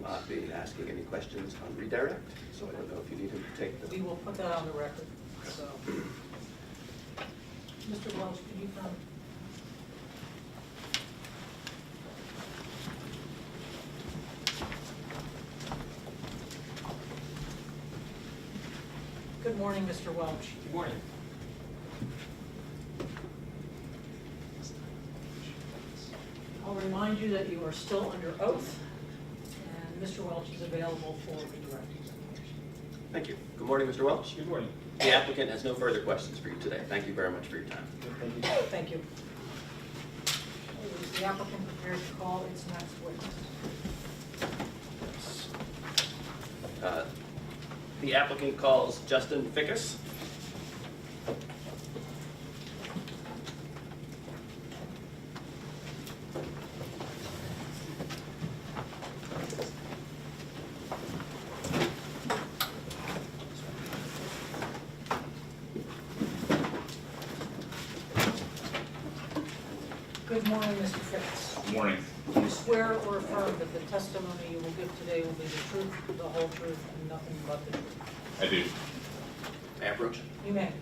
not be asking any questions on redirect, so I don't know if you need him to take We them. will put that on the record, so. Mr. Welch, can you come? Good morning, Mr. Welch. Good morning. I'll remind you that you are still under oath, and Mr. Welch is available for redirect examination. Thank you. Good morning, Mr. Welch. Good morning. The applicant has no further questions for you today. Thank you very much for your time. Thank you. Is the applicant prepared to call its next witness? The applicant calls Justin Fickas. Good morning, Mr. Fickas. Good morning. Do you swear or affirm that the testimony you will give today will be the truth, the whole truth, and nothing but the truth? I do. May I approach? You may.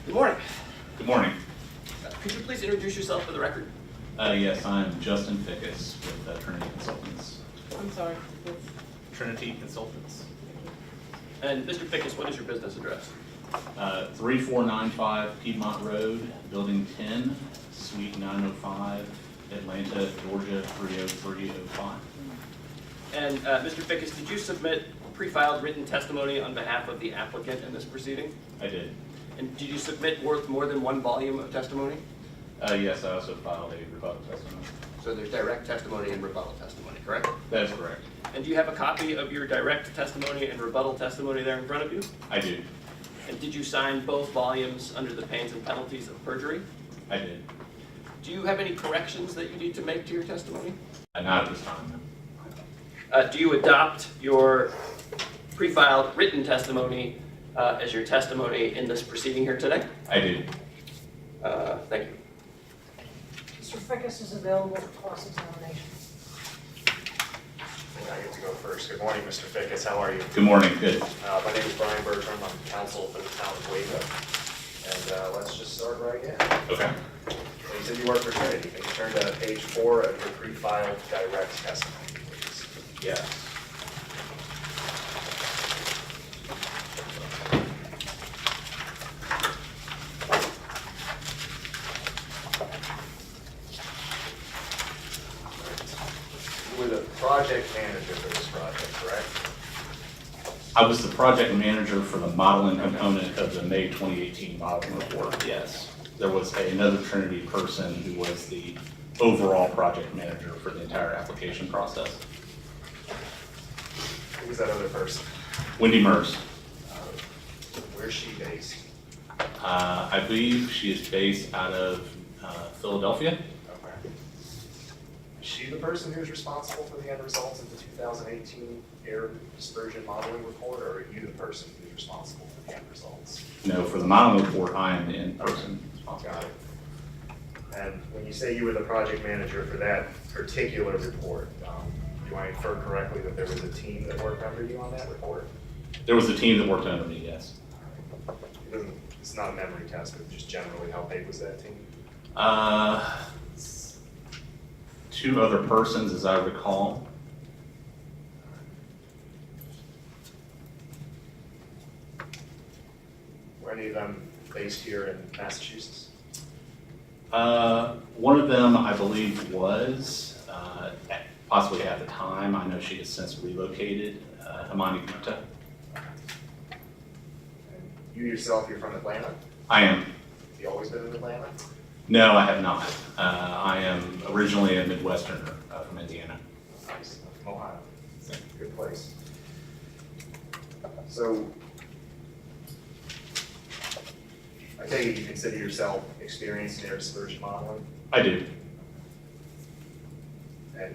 Good morning. Good morning. Could you please introduce yourself for the record? Yes, I'm Justin Fickas with Trinity Consultants. I'm sorry. Trinity Consultants. And Mr. Fickas, what is your business address? 3495 Piedmont Road, Building 10, Suite 905, Atlanta, Georgia 30305. And Mr. Fickas, did you submit pre-filed written testimony on behalf of the applicant in this proceeding? I did. And did you submit more than one volume of testimony? Yes, I also filed a rebuttal testimony. So there's direct testimony and rebuttal testimony, correct? That is correct. And do you have a copy of your direct testimony and rebuttal testimony there in front of you? I do. And did you sign both volumes under the pains and penalties of perjury? I did. Do you have any corrections that you need to make to your testimony? Not at this time. Do you adopt your pre-filed written testimony as your testimony in this proceeding here today? I do. Thank you. Mr. Fickas is available for cross-examination. I get to go first. Good morning, Mr. Fickas. How are you? Good morning. Good. My name is Bryan Bertram. I'm counsel for the town of Weymouth. And let's just start right in. Okay. You said you work for Trinity. Can you turn to page 4 of your pre-filed direct testimony, please? Yes. You were the project manager for this project, correct? I was the project manager for the modeling component of the May 2018 modeling report, yes. There was another Trinity person who was the overall project manager for the entire application process. Who was that other person? Wendy Merce. Where's she based? I believe she is based out of Philadelphia. Okay. Is she the person who's responsible for the end results of the 2018 air dispersion modeling report, or are you the person who's responsible for the end results? No, for the modeling report, I am the in-person responsible. Got it. And when you say you were the project manager for that particular report, do I infer correctly that there was a team that worked under you on that report? There was a team that worked under me, yes. It's not a memory test, but just generally, how big was that team? 2 other persons, as I recall. Were any of them based here in Massachusetts? One of them, I believe, was, possibly at the time, I know she has since relocated, Amani Gupta. And you yourself, you're from Atlanta? I am. Have you always been in Atlanta? No, I have not. I am originally a Midwesterner from Indiana. Nice, I'm from Ohio. Good place. So, I take it you consider yourself experienced in air dispersion modeling? I do. And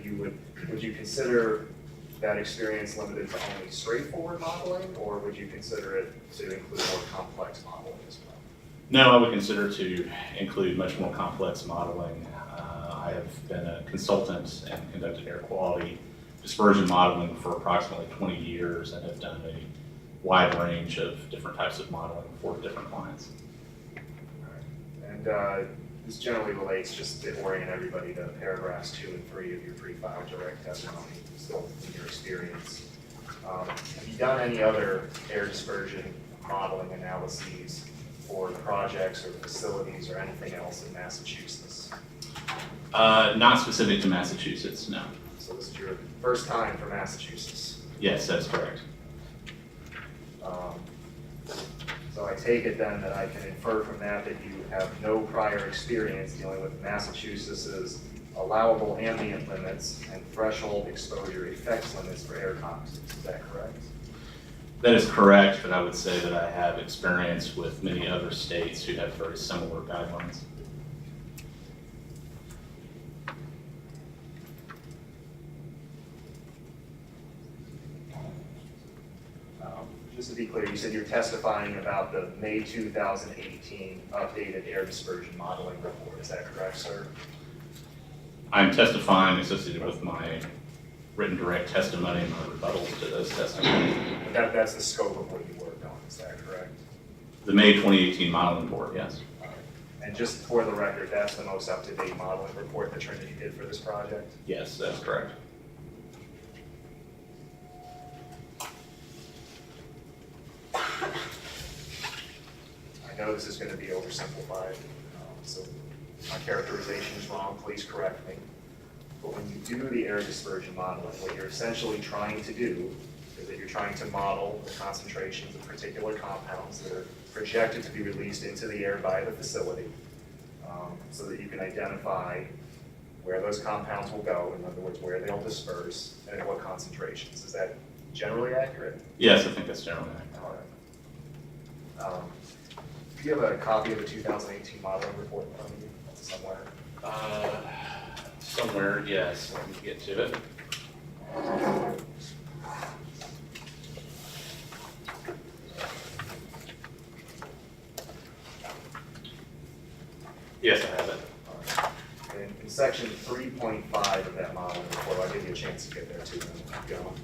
would you consider that experience limited to only straightforward modeling, or would you consider it to include more complex modeling as well? No, I would consider to include much more complex modeling. I have been a consultant and conducted air quality dispersion modeling for approximately 20 years and have done a wide range of different types of modeling for different clients. And this generally relates, just to orient everybody, to paragraphs 2 and 3 of your pre-filed direct testimony, still in your experience. Have you done any other air dispersion modeling analyses for projects or facilities or anything else in Massachusetts? Not specific to Massachusetts, no. So this is your first time for Massachusetts. Yes, that's correct. So I take it then that I can infer from that that you have no prior experience dealing with Massachusetts's allowable ambient limits and threshold exposure effects limits for air toxins. Is that correct? That is correct, but I would say that I have experience with many other states who have very similar guidelines. Just to be clear, you said you're testifying about the May 2018 updated air dispersion modeling report. Is that correct, sir? I'm testifying associated with my written direct testimony and my rebuttals to those testimonies. That's the scope of what you worked on. Is that correct? The May 2018 modeling report, yes. And just for the record, that's the most up-to-date modeling report that Trinity did for this project? Yes, that's correct. I know this is going to be oversimplified, so my characterization is wrong, please correct me. But when you do the air dispersion modeling, what you're essentially trying to do is that you're trying to model the concentrations of particular compounds that are projected to be released into the air by the facility, so that you can identify where those compounds will go, in other words, where they'll disperse, and at what concentrations. Is that generally accurate? Yes, I think that's generally accurate. All right. Do you have a copy of the 2018 modeling report in front of you somewhere? Somewhere, yes. Let me get to it. Yes, I have it. All right. In section 3.5 of that modeling report, I'll give you a chance to get there too, and then keep going.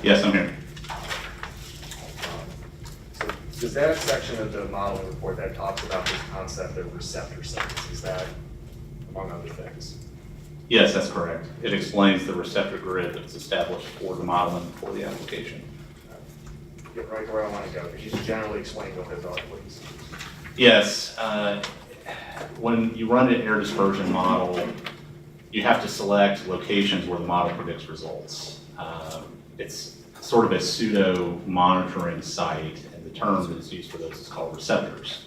Yes, I'm here. So does that section of the modeling report that talks about this concept of receptor sites, is that among other things? Yes, that's correct. It explains the receptor grid that's established for the modeling for the application. Get right to where I want to go. Could you just generally explain what those are, please? Yes. When you run an air dispersion model, you have to select locations where the model predicts results. It's sort of a pseudo monitoring site, and the term that is used for those is called receptors.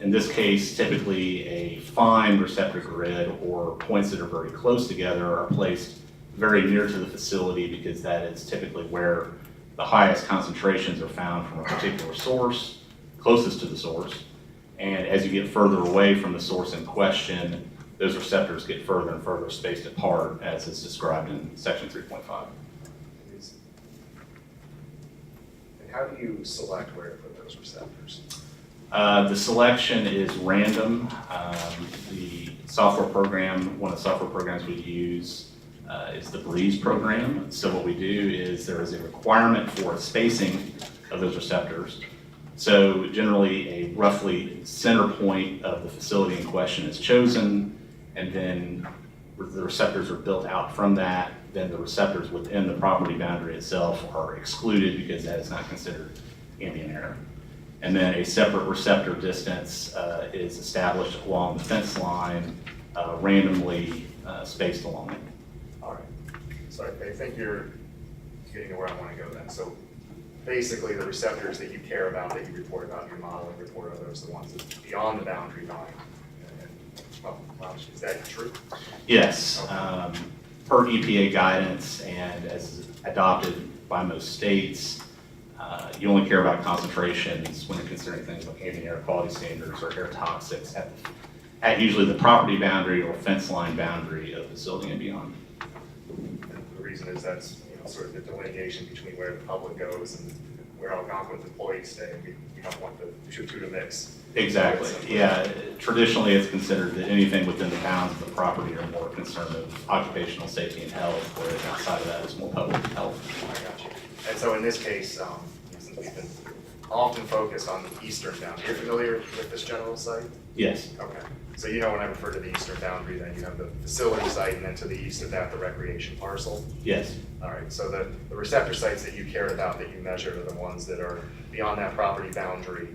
In this case, typically a fine receptor grid or points that are very close together are placed very near to the facility because that is typically where the highest concentrations are found from a particular source, closest to the source. And as you get further away from the source in question, those receptors get further and further spaced apart, as is described in section 3.5. And how do you select where to put those receptors? The selection is random. The software program, one of the software programs we use is the Breeze program. So what we do is there is a requirement for a spacing of those receptors. So generally a roughly center point of the facility in question is chosen, and then the receptors are built out from that. Then the receptors within the property boundary itself are excluded because that is not considered ambient air. And then a separate receptor distance is established along the fence line, randomly spaced along it. All right. So I think you're getting to where I want to go then. So basically the receptors that you care about, that you report about in your modeling report, are those the ones that are beyond the boundary line? Well, is that true? Yes. Per EPA guidance and as adopted by most states, you only care about concentrations when you're considering things like ambient air quality standards or air toxics at at usually the property boundary or fence line boundary of the facility and beyond. And the reason is that's, sort of the delineation between where the public goes and where Algonquin's employees stay. We don't want the two to mix. Exactly, yeah. Traditionally, it's considered that anything within the bounds of the property are more concerned of occupational safety and health, whereas outside of that is more public health. I got you. And so in this case, since we've been often focused on the eastern boundary, you're familiar with this general site? Yes, Okay. So when I refer to the eastern boundary, then you have the facility site, and then to the east of that, the recreation parcel. yes, All right, so the receptor sites that you cared about, that you measured, are the ones that are beyond that property boundary,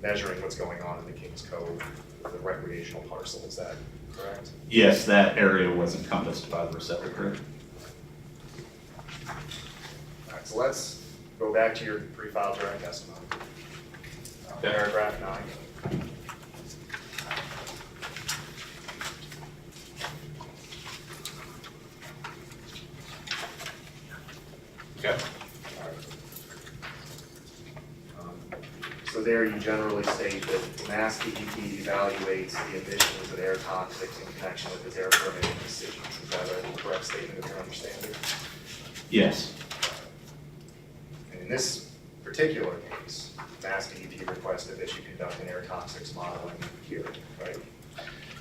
measuring what's going on in the Kings Cove, the recreational parcel, is that correct? yes, that area was encompassed by the receptor. All right, so let's go back to your pre-filed direct testimony. Okay. Paragraph 9. Okay. So there you generally state that Mass DEP evaluates the emissions of air toxics in connection with its air permitting decisions. Is that a correct statement of your understanding? Yes, And in this particular case, Mass DEP requested that you conduct an air toxics modeling here, right?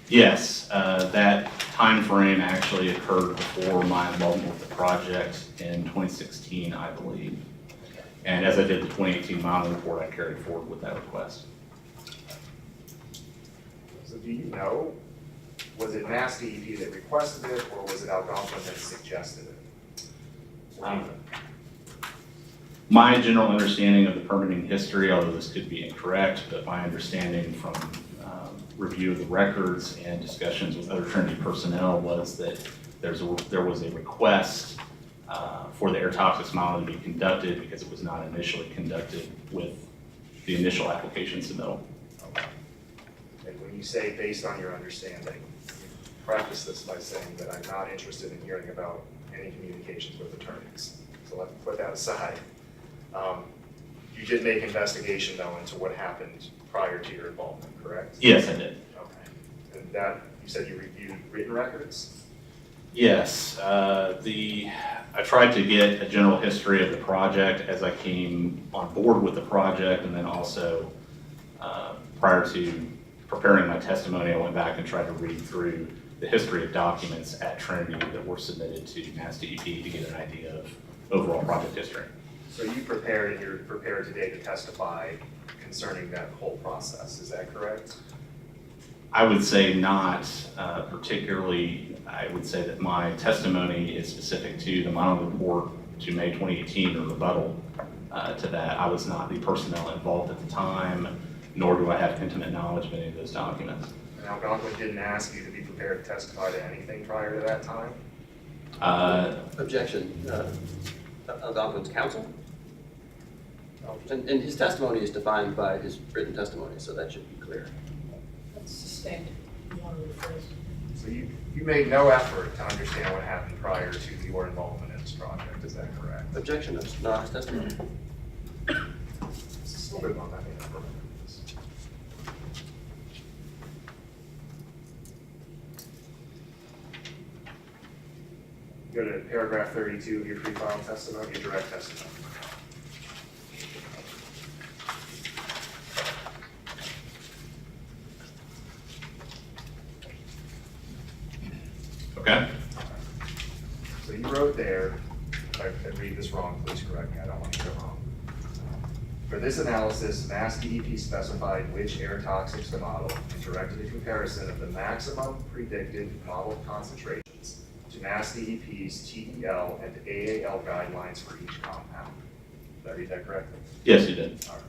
yes, that time frame actually occurred before my involvement with the project in 2016, I believe. And as I did the 2018 modeling report, I carried forward with that request. So do you know, was it Mass DEP that requested it, or was it Algonquin that suggested it? My general understanding of the permitting history, although this could be incorrect, but my understanding from review of the records and discussions with other Trinity personnel was that there was a request for the air toxics modeling to be conducted because it was not initially conducted with the initial application submittal. Okay. And when you say based on your understanding, you preface this by saying that I'm not interested in hearing about any communications with attorneys. So let's put that aside. You did make investigation though into what happened prior to your involvement, correct? Yes, I did. Okay. And that, you said you reviewed written records? Yes, I tried to get a general history of the project as I came on board with the project, and then also prior to preparing my testimony, I went back and tried to read through the history of documents at Trinity that were submitted to Mass DEP to get an idea of overall project history. So you prepared, and you're prepared today to testify concerning that whole process, is that correct? I would say not particularly. I would say that my testimony is specific to the modeling report to May 2018 or rebuttal to that. I was not the personnel involved at the time, nor do I have intimate knowledge of any of those documents. And Algonquin didn't ask you to be prepared to testify to anything prior to that time? Objection. Algonquin's counsel? And his testimony is defined by his written testimony, so that should be clear. That's sustained. You want to rephrase? So you made no effort to understand what happened prior to your involvement in this project, is that correct? Objection, that's not his testimony. It's still good on that. Go to paragraph 32 of your pre-file testimony, your direct testimony. Okay. So you wrote there, if I read this wrong, please correct me, I don't want to go wrong. For this analysis, Mass DEP specified which air toxics to model and directed a comparison of the maximum predicted model concentrations to Mass DEP's TEL and AAL guidelines for each compound. Did I read that correctly? Yes, you did. All right.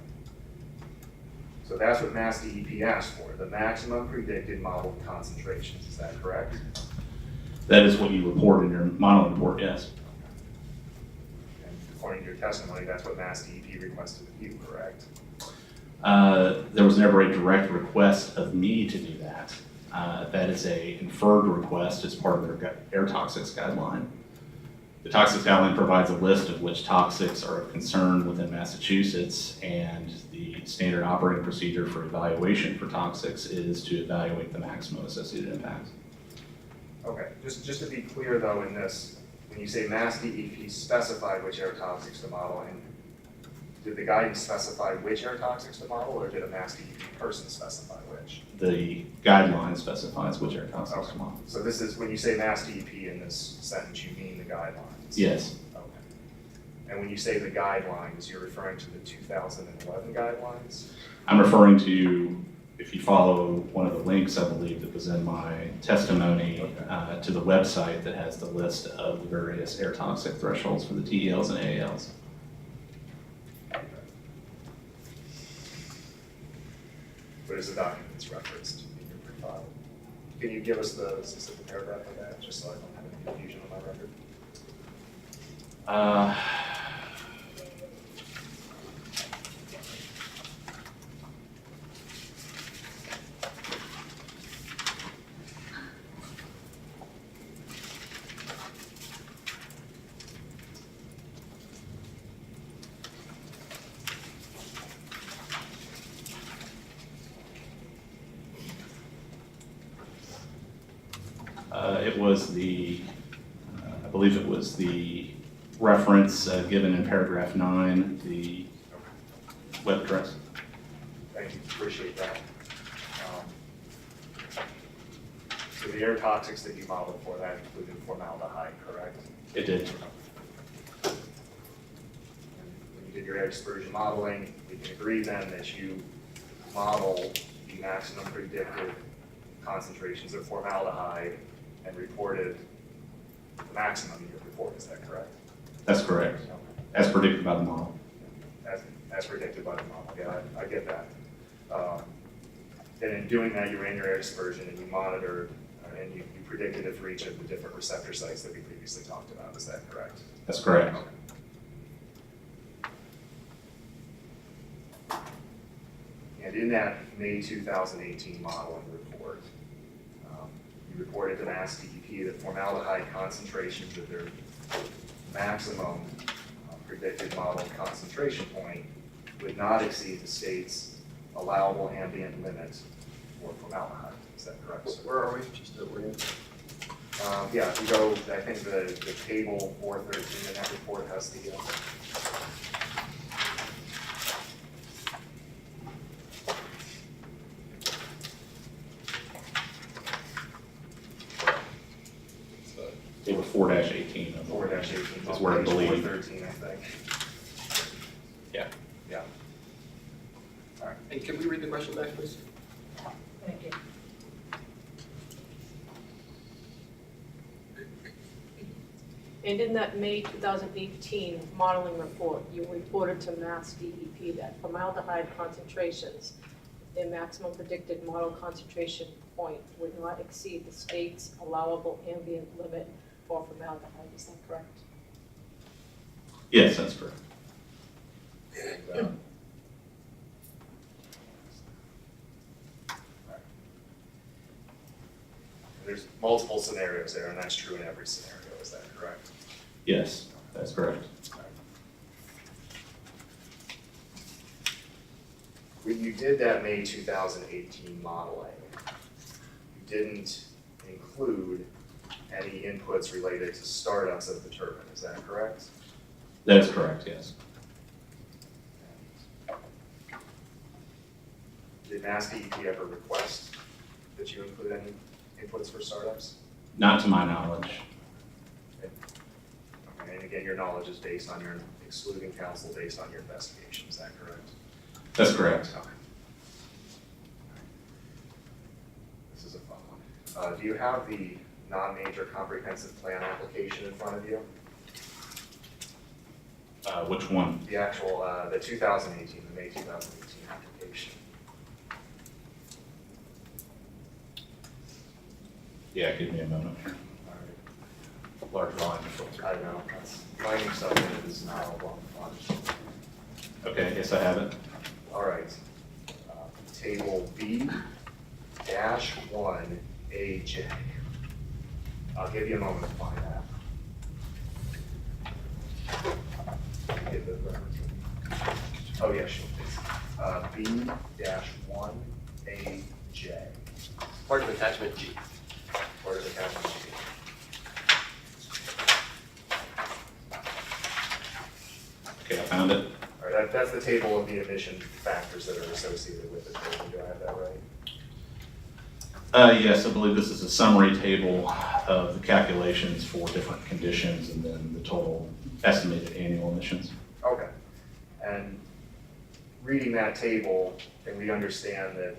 So that's what Mass DEP asked for, the maximum predicted model concentrations, is that correct? That is what you report in your modeling report, yes. And according to your testimony, that's what Mass DEP requested of you, correct? There was never a direct request of me to do that. That is a inferred request as part of their air toxics guideline. The toxics guideline provides a list of which toxics are of concern within Massachusetts, and the standard operating procedure for evaluation for toxics is to evaluate the maximum associated impacts. Okay, just to be clear though in this, when you say Mass DEP specified which air toxics to model, and did the guidance specify which air toxics to model, or did a Mass DEP person specify which? The guideline specifies which air toxics to model. So this is, when you say Mass DEP in this sentence, you mean the guidelines? Yes, Okay. And when you say the guidelines, you're referring to the 2011 guidelines? I'm referring to, if you follow one of the links, I believe, that was in my testimony, to the website that has the list of the various air toxic thresholds for the TELs and AALs. What is the document that's referenced in your pre-file? Can you give us the specific paragraph of that, just so I don't have any confusion on my record? It was the, I believe it was the reference given in paragraph 9, the web address. Thank you, appreciate that. So the air toxics that you modeled for that included formaldehyde, correct? It did. And when you did your air dispersion modeling, we can agree then that you modeled the maximum predicted concentrations of formaldehyde and reported the maximum in your report, is that correct? That's correct, Okay. as predicted by the model. As predicted by the model, yeah, I get that. And in doing that, you ran your air dispersion and you monitored, and you predicted it for each of the different receptor sites that we previously talked about, is that correct? That's correct. Okay. And in that May 2018 modeling report, you reported to Mass DEP that formaldehyde concentrations at their maximum predicted model concentration point would not exceed the state's allowable ambient limit for formaldehyde. Is that correct? Where are we? Just that we're in. Yeah, if you go, I think the table 413 in that report has the, Table 4-18. 4-18. Is where I believe. 413, I think. Yeah. Yeah. All right. And can we read the question back, please? Thank you. And in that May 2018 modeling report, you reported to Mass DEP that formaldehyde concentrations, their maximum predicted model concentration point, would not exceed the state's allowable ambient limit for formaldehyde. Is that correct? Yes, that's correct. And, there's multiple scenarios there, and that's true in every scenario. Is that correct? Yes, that's correct. When you did that May 2018 modeling, you didn't include any inputs related to startups of the turbine. Is that correct? That is correct, yes. Did Mass DEP ever request that you include any inputs for startups? Not to my knowledge. And again, your knowledge is based on your excluding counsel based on your investigation. Is that correct? That's correct. Okay. This is a fun one. Do you have the non-major comprehensive plan application in front of you? Which one? The actual, the 2018, the May 2018 application. Yeah, give me a moment here. All Large volume filter. right. I know, that's, finding stuff in it is not a lot of fun. Okay, yes, I have it. All right. Table B-1AJ. I'll give you a moment to find that. Oh, yeah, sure, please. B-1AJ, Part of attachment G. part of attachment G. Okay, I found it. All right, that's the table of the emission factors that are associated with it. Do I have that right? Yes, I believe this is a summary table of the calculations for different conditions and then the total estimated annual emissions. Okay. And reading that table, can we understand that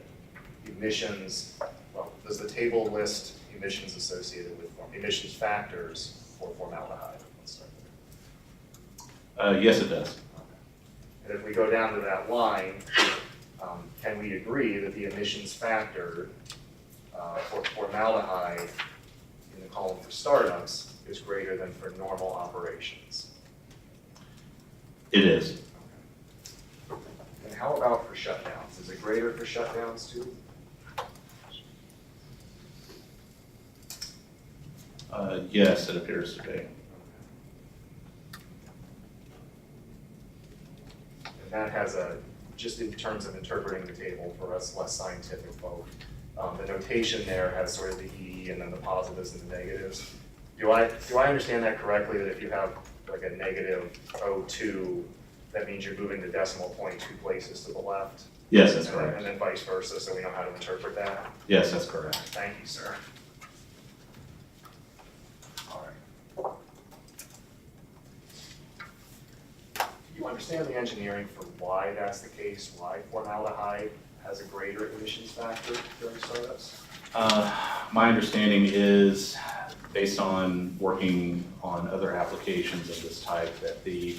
emissions, well, does the table list emissions associated with, emissions factors for formaldehyde? Let's start there. Yes, it does. And if we go down to that line, can we agree that the emissions factor for formaldehyde in the column for startups is greater than for normal operations? It is. And how about for shutdowns? Is it greater for shutdowns too? Yes, it appears to be. And that has a, just in terms of interpreting the table for us less scientific folk, the notation there has sort of the E and then the positives and the negatives. Do I understand that correctly, that if you have like a negative 0.2, that means you're moving the decimal point 2 places to the left? Yes, that's And correct. then vice versa, so we know how to interpret that? Yes, that's correct. Thank you, sir. All right. Do you understand the engineering for why that's the case, why formaldehyde has a greater emissions factor during startups? My understanding is, based on working on other applications of this type, that the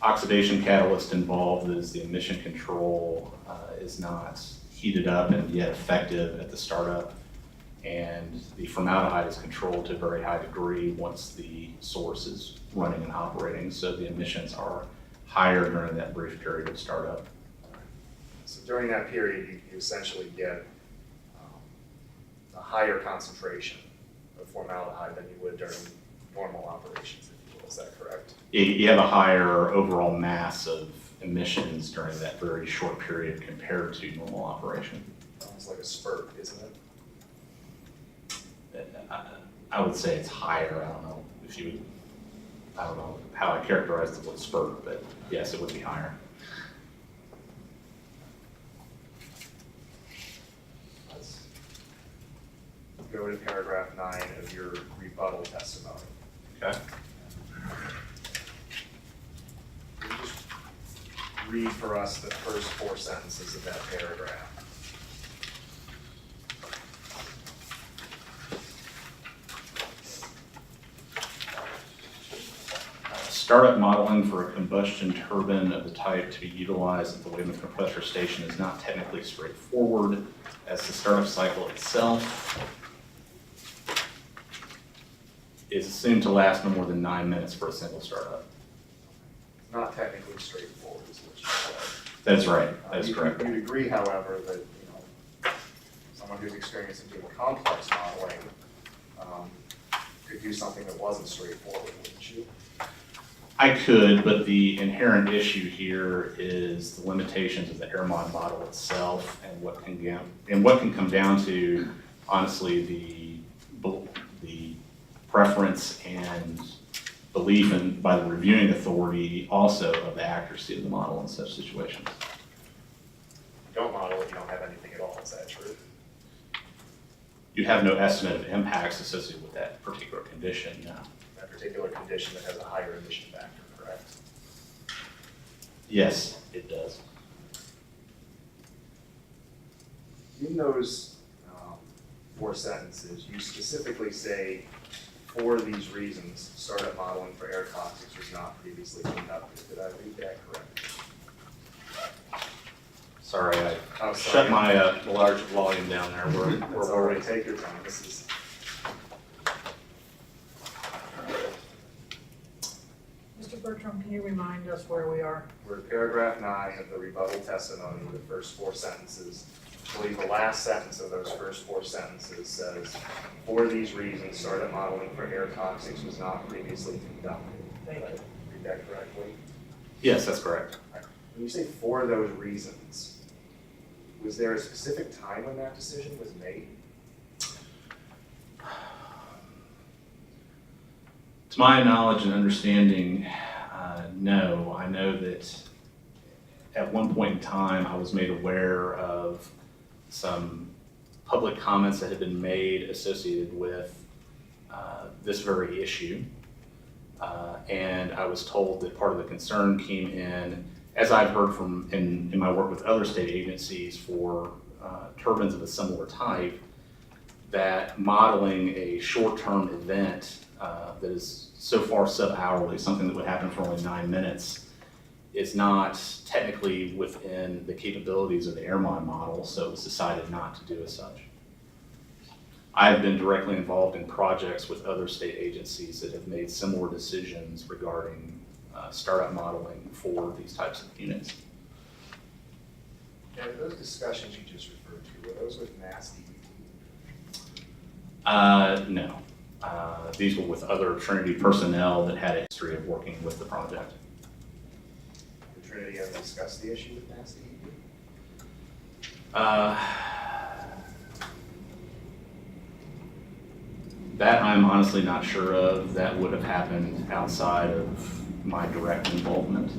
oxidation catalyst involved is the emission control is not heated up and yet effective at the startup, and the formaldehyde is controlled to a very high degree once the source is running and operating, so the emissions are higher during that brief period of startup. So during that period, you essentially get a higher concentration of formaldehyde than you would during normal operations, if you will. Is that correct? You have a higher overall mass of emissions during that very short period compared to normal operation. Almost like a spurt, isn't it? I would say it's higher. I don't know if you would, I don't know how I characterize the word spurt, but yes, it would be higher. Let's go to paragraph 9 of your rebuttal testimony. Okay. Can you just read for us the first 4 sentences of that paragraph? Startup modeling for a combustion turbine of the type to be utilized at the Weymouth compressor station is not technically straightforward, as the startup cycle itself is assumed to last no more than 9 minutes for a single startup. Not technically straightforward, is what you said. That's right. That is correct. You'd agree, however, that someone who's experienced in doing complex modeling could do something that wasn't straightforward, wouldn't you? I could, but the inherent issue here is the limitations of the air-mod model itself and what can come down to, honestly, the preference and belief in, by the reviewing authority also of the accuracy of the model in such situations. You don't model if you don't have anything at all, is that true? You have no estimate of impacts associated with that particular condition, no. That particular condition that has a higher emission factor, correct? Yes, it does. In those 4 sentences, you specifically say, for these reasons, startup modeling for air toxics was not previously conducted. Did I read that correctly? Sorry, I Oh, shut sorry. my large volume down there. That's all right, take your time. This is. Mr. Bertram, can you remind us where we are? We're at paragraph 9 of the rebuttal testimony, the first 4 sentences. I believe the last sentence of those first 4 sentences says, for these reasons, startup modeling for air toxics was not previously conducted. Thank you. Did I read that correctly? Yes, that's correct. When you say for those reasons, was there a specific time when that decision was made? To my knowledge and understanding, no. I know that at one point in time, I was made aware of some public comments that had been made associated with this very issue. And I was told that part of the concern came in, as I've heard from in my work with other state agencies for turbines of a similar type, that modeling a short-term event that is so far sub-hourly, something that would happen for only 9 minutes, is not technically within the capabilities of the airmod model, so it was decided not to do as such. I have been directly involved in projects with other state agencies that have made similar decisions regarding startup modeling for these types of units. And those discussions you just referred to, were those with Mass DEP? No. These were with other Trinity personnel that had a history of working with the project. Did Trinity ever discuss the issue with Mass DEP? That I'm honestly not sure of. That would have happened outside of my direct involvement.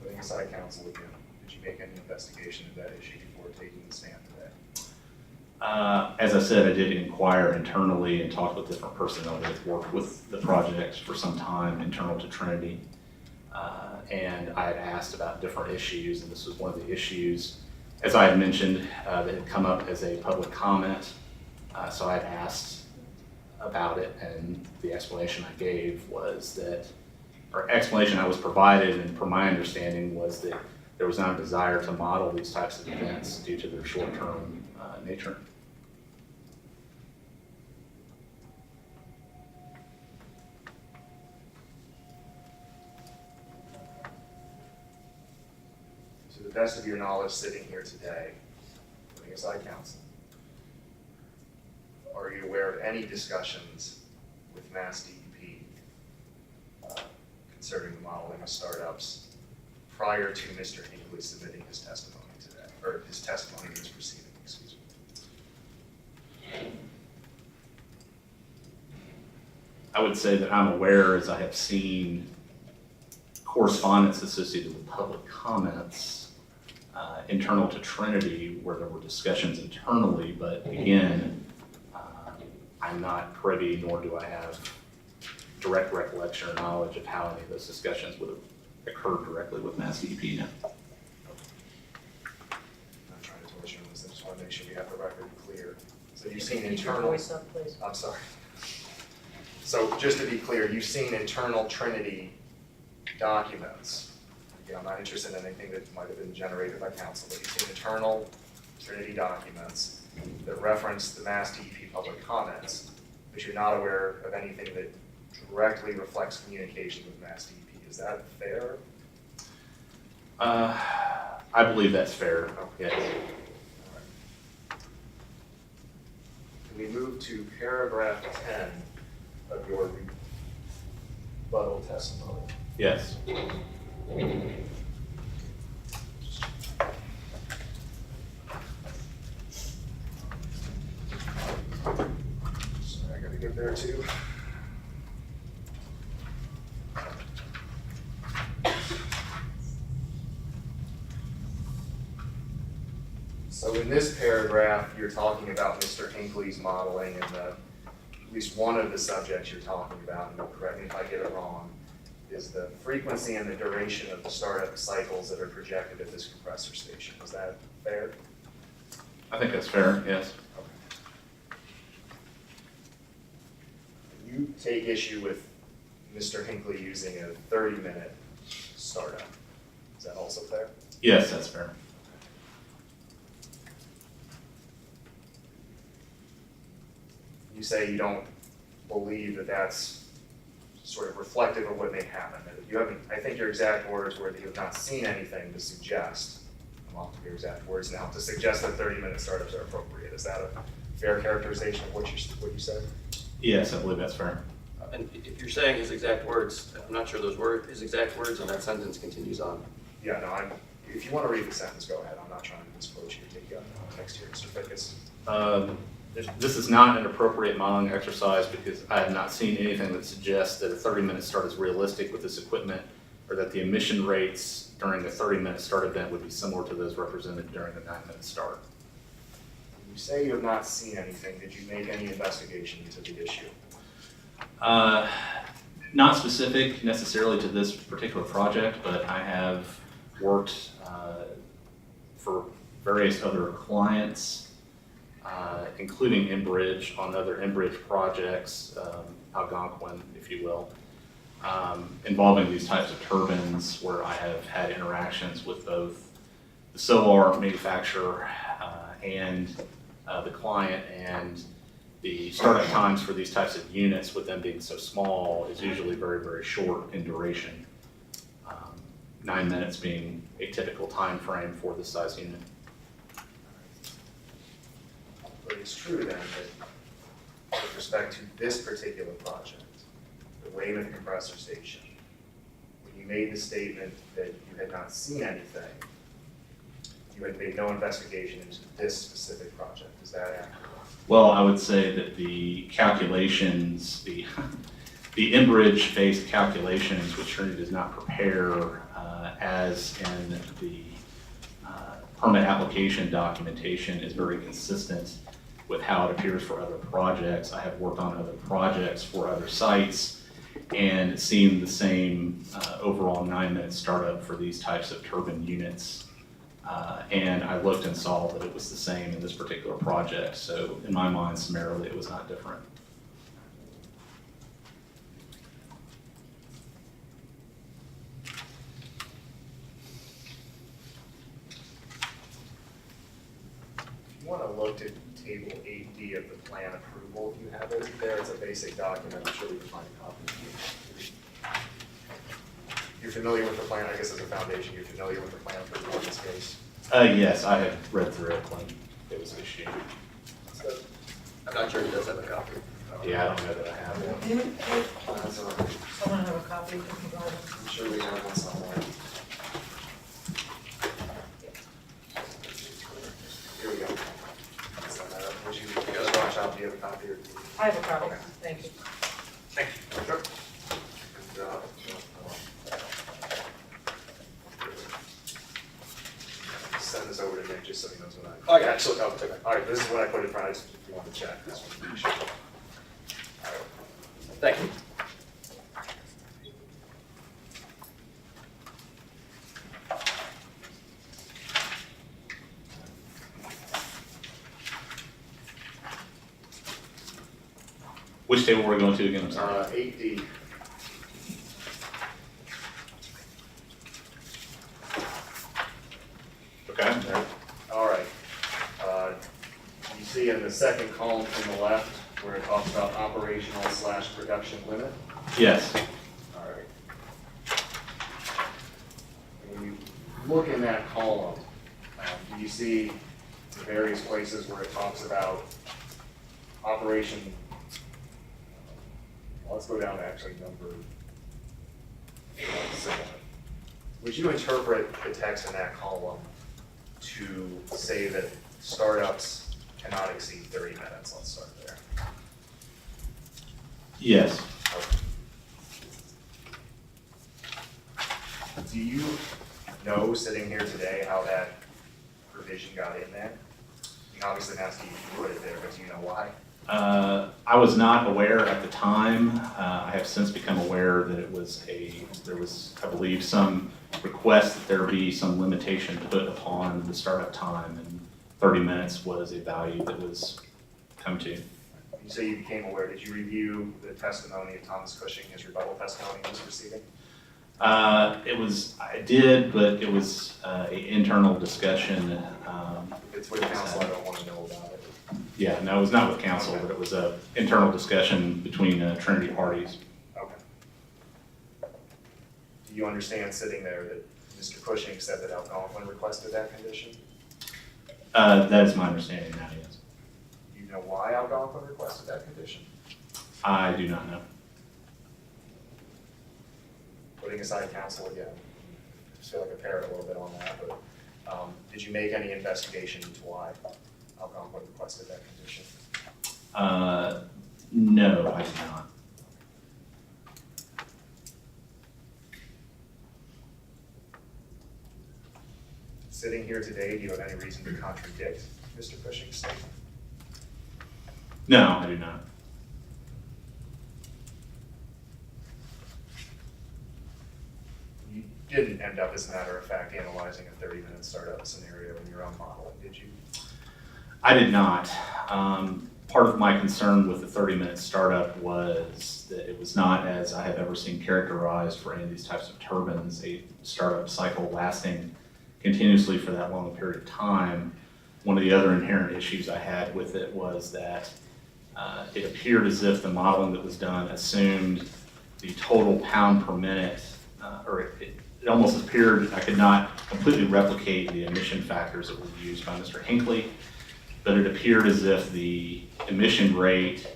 Putting aside counsel again, did you make any investigation of that issue before taking the stand today? As I said, I did inquire internally and talked with different personnel that have worked with the project for some time, internal to Trinity. And I had asked about different issues, and this was one of the issues, as I had mentioned, that had come up as a public comment. So I had asked about it, and the explanation I gave was that, or explanation I was provided, and from my understanding, was that there was not a desire to model these types of events due to their short-term nature. To the best of your knowledge, sitting here today, putting aside counsel, are you aware of any discussions with Mass DEP concerning the modeling of startups prior to Mr. Hinckley submitting his testimony today, or his testimony in this proceeding, excuse me? I would say that I'm aware, as I have seen correspondence associated with public comments internal to Trinity, where there were discussions internally, but again, I'm not privy, nor do I have direct recollection or knowledge of how any of those discussions would have occurred directly with Mass DEP. No. I'm not trying to torture you on this, I just want to make sure we have the record clear. So you've seen Keep your internal, voice up, please. I'm sorry. So just to be clear, you've seen internal Trinity documents. Again, I'm not interested in anything that might have been generated by counsel, but you've seen internal Trinity documents that reference the Mass DEP public comments, but you're not aware of anything that directly reflects communication with Mass DEP. Is that fair? I believe that's fair, yes. All right. Can we move to paragraph 10 of your rebuttal testimony? Yes. Sorry, I gotta get there too. So in this paragraph, you're talking about Mr. Hinckley's modeling, and at least one of the subjects you're talking about, and correct me if I get it wrong, is the frequency and the duration of the startup cycles that are projected at this compressor station. Is that fair? I think that's fair, yes. You take issue with Mr. Hinckley using a 30-minute startup. Is that also fair? Yes, that's fair. You say you don't believe that that's sort of reflective of what may happen. That you haven't, I think your exact words were that you have not seen anything to suggest, I'm off your exact words now, to suggest that 30-minute startups are appropriate. Is that a fair characterization of what you said? Yes, I believe that's fair. And if you're saying his exact words, I'm not sure those were his exact words, and that sentence continues on. Yeah, no, if you want to read the sentence, go ahead. I'm not trying to misquote you. Take text here, Mr. Fickas. This is not an appropriate modeling exercise because I have not seen anything that suggests that a 30-minute start is realistic with this equipment, or that the emission rates during the 30-minute start event would be similar to those represented during the 9-minute start. You say you have not seen anything. Did you make any investigation into the issue? Not specific necessarily to this particular project, but I have worked for various other clients, including Enbridge, on other Enbridge projects, Algonquin, if you will, involving these types of turbines, where I have had interactions with both the solar manufacturer and the client, and the startup times for these types of units, with them being so small, is usually very, very short in duration. 9 minutes being a typical time frame for this size unit. But it's true then that with respect to this particular project, the Weymouth compressor station, when you made the statement that you had not seen anything, you had made no investigation into this specific project. Is that accurate? Well, I would say that the calculations, the Enbridge-based calculations, which Trinity does not prepare as in the permit application documentation, is very consistent with how it appears for other projects. I have worked on other projects for other sites and seen the same overall 9-minute startup for these types of turbine units. And I looked and saw that it was the same in this particular project. So in my mind, summarily, it was not different. If you want to look at table 8D of the plan approval, if you have it there, it's a basic document. I'm sure we can find a copy. You're familiar with the plan, I guess, as a foundation. You're familiar with the plan approval in this case? Yes, I have read through it when it was issued. So, I'm not sure he does have a copy. Yeah, I don't know that I have one. That's all right. Someone have a copy of the proposal? I'm sure we have one somewhere. Here we go. Would you, Rothschild, do you have a copy? Or I have a copy, thank you. Thank you. Sure. Good job. Send this over to Nick just so he knows what I. Oh, I got it. Actually, oh, okay. All right, this is what I put in front of you if you want to check. This one. Sure. All right. Thank you. Which table we're going to again? I'm sorry. 8D. Okay. All right. You see in the second column from the left where it talks about operational/production limit. Yes. All right. When you look in that column, do you see the various places where it talks about operation? Well, let's go down to actually number 7. Would you interpret the text in that column to say that startups cannot exceed 30 minutes? Let's start there. Yes. Okay. Do you know, sitting here today, how that provision got in there? I mean, obviously, I'm asking you to put it there, but do you know why? I was not aware at the time. I have since become aware that there was, I believe, some request that there be some limitation put upon the startup time, and 30 minutes was a value that was come to. You say you became aware. Did you review the testimony of Thomas Cushing, his rebuttal testimony he was receiving? I did, but it was an internal discussion. If it's with counsel, I don't want to know about it. Yeah, no, it was not with council, but it was an internal discussion between Trinity parties. Okay. Do you understand sitting there that Mr. Cushing said that Algonquin requested that condition? That is my understanding now, yes. Do you know why Algonquin requested that condition? I do not know. putting aside counsel again, I just feel like a parrot a little bit on that, but did you make any investigation into why Algonquin requested that condition? No, I did not. Sitting here today, do you have any reason to contradict Mr. Cushing's statement? No, I do not. You didn't end up, as a matter of fact, analyzing a 30-minute startup scenario in your own modeling, did you? I did not. Part of my concern with the 30-minute startup was that it was not, as I have ever seen characterized for any of these types of turbines, a startup cycle lasting continuously for that long a period of time. One of the other inherent issues I had with it was that it appeared as if the modeling that was done assumed the total pound per minute, or it almost appeared I could not completely replicate the emission factors that were used by Mr. Hinckley, but it appeared as if the emission rate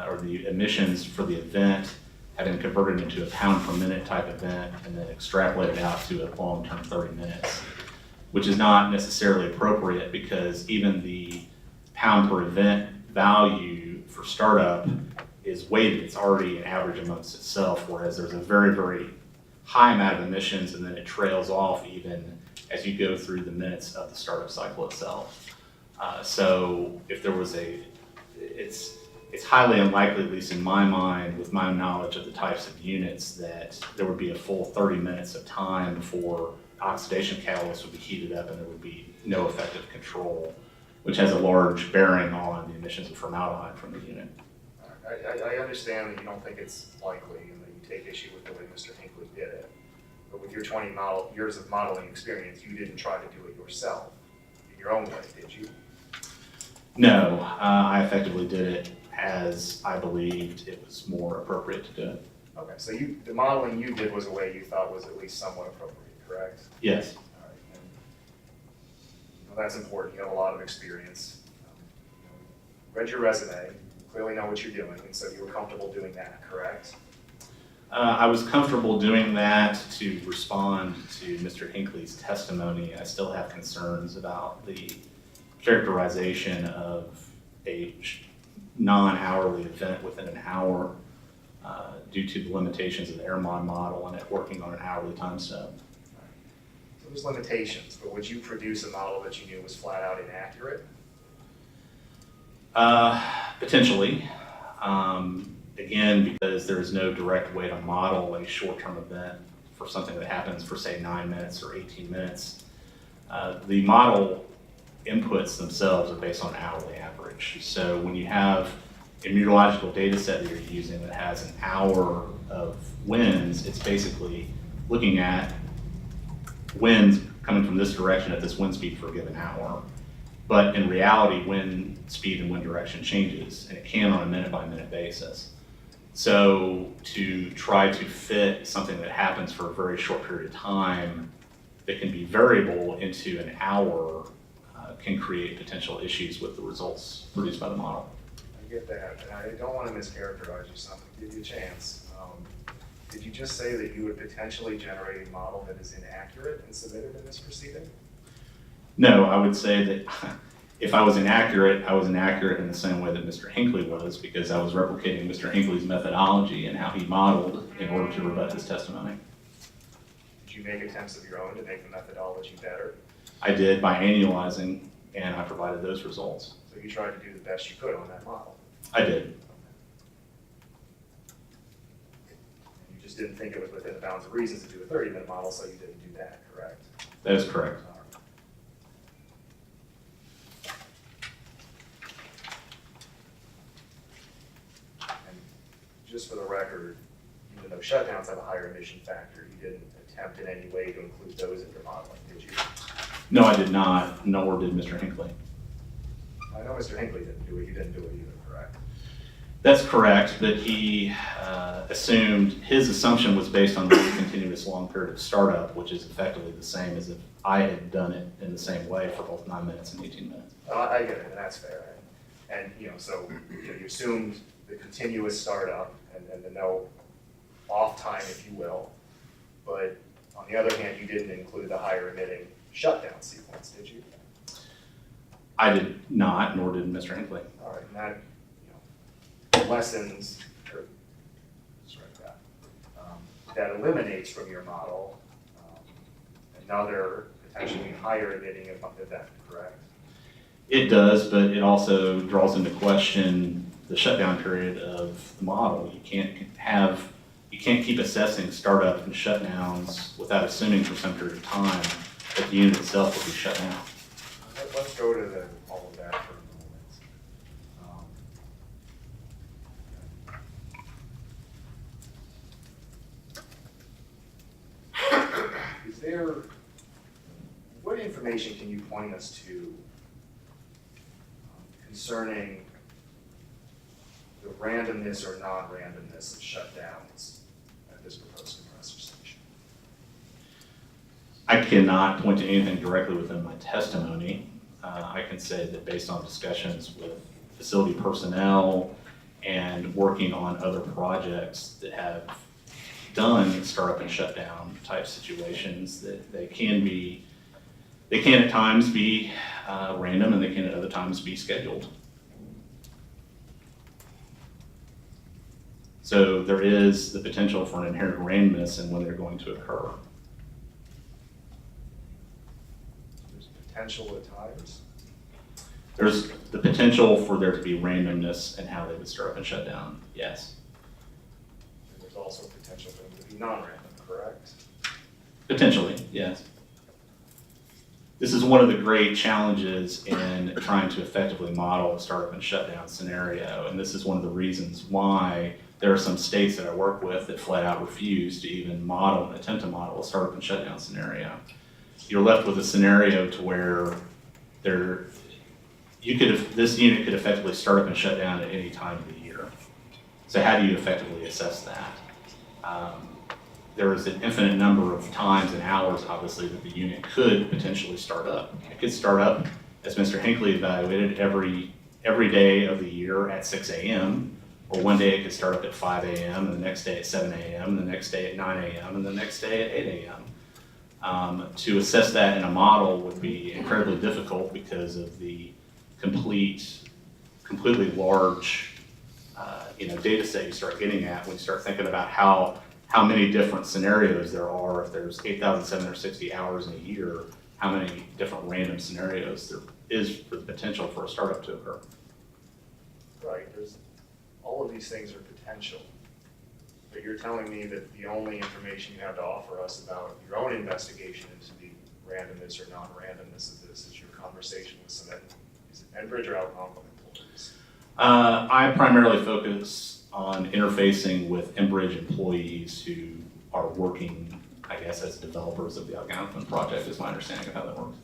or the emissions for the event had been converted into a pound per minute type event and then extrapolated out to a long-term 30 minutes, which is not necessarily appropriate because even the pound per event value for startup is weighted. It's already an average amongst itself, whereas there's a very, very high amount of emissions and then it trails off even as you go through the minutes of the startup cycle itself. So if there was it's highly unlikely, at least in my mind, with my knowledge of the types of units, that there would be a full 30 minutes of time before oxidation catalyst would be heated up and there would be no effective control, which has a large bearing on the emissions of formaldehyde from the unit. I understand that you don't think it's likely and that you take issue with the way Mr. Hinckley did it, but with your 20 years of modeling experience, you didn't try to do it yourself in your own way, did you? No, I effectively did it as I believed it was more appropriate to do it. Okay, so the modeling you did was a way you thought was at least somewhat appropriate, correct? Yes. All right, and that's important. You have a lot of experience. Read your resume, clearly know what you're doing, and so you were comfortable doing that, correct? I was comfortable doing that to respond to Mr. Hinckley's testimony. I still have concerns about the characterization of a non-hourly event within an hour due to the limitations of the Airmon model and it working on an hourly time step. So there's limitations, but would you produce a model that you knew was flat out inaccurate? Potentially. Again, because there is no direct way to model a short-term event for something that happens for, say, 9 minutes or 18 minutes. The model inputs themselves are based on hourly average. So when you have a meteorological data set that you're using that has an hour of winds, it's basically looking at winds coming from this direction at this wind speed for a given hour. But in reality, wind speed and wind direction changes, and it can on a minute-by-minute basis. So to try to fit something that happens for a very short period of time that can be variable into an hour can create potential issues with the results produced by the model. I get that, and I don't want to mischaracterize you something, give you a chance. Did you just say that you would potentially generate a model that is inaccurate and submitted in this proceeding? No, I would say that if I was inaccurate in the same way that Mr. Hinckley was, because I was replicating Mr. Hinckley's methodology and how he modeled in order to rebut his testimony. Did you make attempts of your own to make the methodology better? I did by annualizing, and I provided those results. So you tried to do the best you could on that model? I did. And you just didn't think it was within the bounds of reason to do a 30-minute model, so you didn't do that, correct? That is correct. And just for the record, even though shutdowns have a higher emission factor, you didn't attempt in any way to include those in your modeling, did you? No, I did not, nor did Mr. Hinckley. I know Mr. Hinckley didn't do it, you didn't do it either, correct? That's correct, but he assumed, his assumption was based on the continuous long period of startup, which is effectively the same as if I had done it in the same way for both 9 minutes and 18 minutes. I get it, and that's fair. And so you assumed the continuous startup and the no off time, if you will. But on the other hand, you didn't include the higher emitting shutdown sequence, did you? I did not, nor did Mr. Hinckley. All right, and that, lessens, or, strike that. That eliminates from your model another potentially higher emitting event, correct? It does, but it also draws into question the shutdown period of the model. You can't keep assessing startup and shutdowns without assuming for some period of time that the unit itself will be shut down. Let's go to all of that for a moment. Is there, what information can you point us to concerning the randomness or non-randomness of shutdowns at this proposed compressor station? I cannot point to anything directly within my testimony. I can say that based on discussions with facility personnel and working on other projects that have done startup and shutdown type situations, that they can at times be random, and they can at other times be scheduled. So there is the potential for an inherent randomness in when they're going to occur. There's potential at times. There's the potential for there to be randomness in how they would start up and shut down, yes. And there's also potential for them to be non-random, correct? Potentially, yes. This is one of the great challenges in trying to effectively model a startup and shutdown scenario, and this is one of the reasons why there are some states that I work with that flat out refuse to even attempt to model a startup and shutdown scenario. You're left with a scenario to where this unit could effectively start up and shut down at any time of the year. So how do you effectively assess that? There is an infinite number of times and hours, obviously, that the unit could potentially start up. It could start up, as Mr. Hinckley evaluated, every day of the year at 6 a.m., or one day it could start up at 5 a.m., and the next day at 7 a.m., and the next day at 9 a.m., and the next day at 8 a.m. To assess that in a model would be incredibly difficult because of the completely large data set you start getting at when you start thinking about how many different scenarios there are. If there's 8,760 hours in a year, how many different random scenarios there is for the potential for a startup to occur. Right, all of these things are potential. But you're telling me that the only information you have to offer us about your own investigation into the randomness or non-randomness of this is your conversation with some Enbridge or Outman employees? I primarily focus on interfacing with Enbridge employees who are working, I guess, as developers of the Outman project, is my understanding of how that works.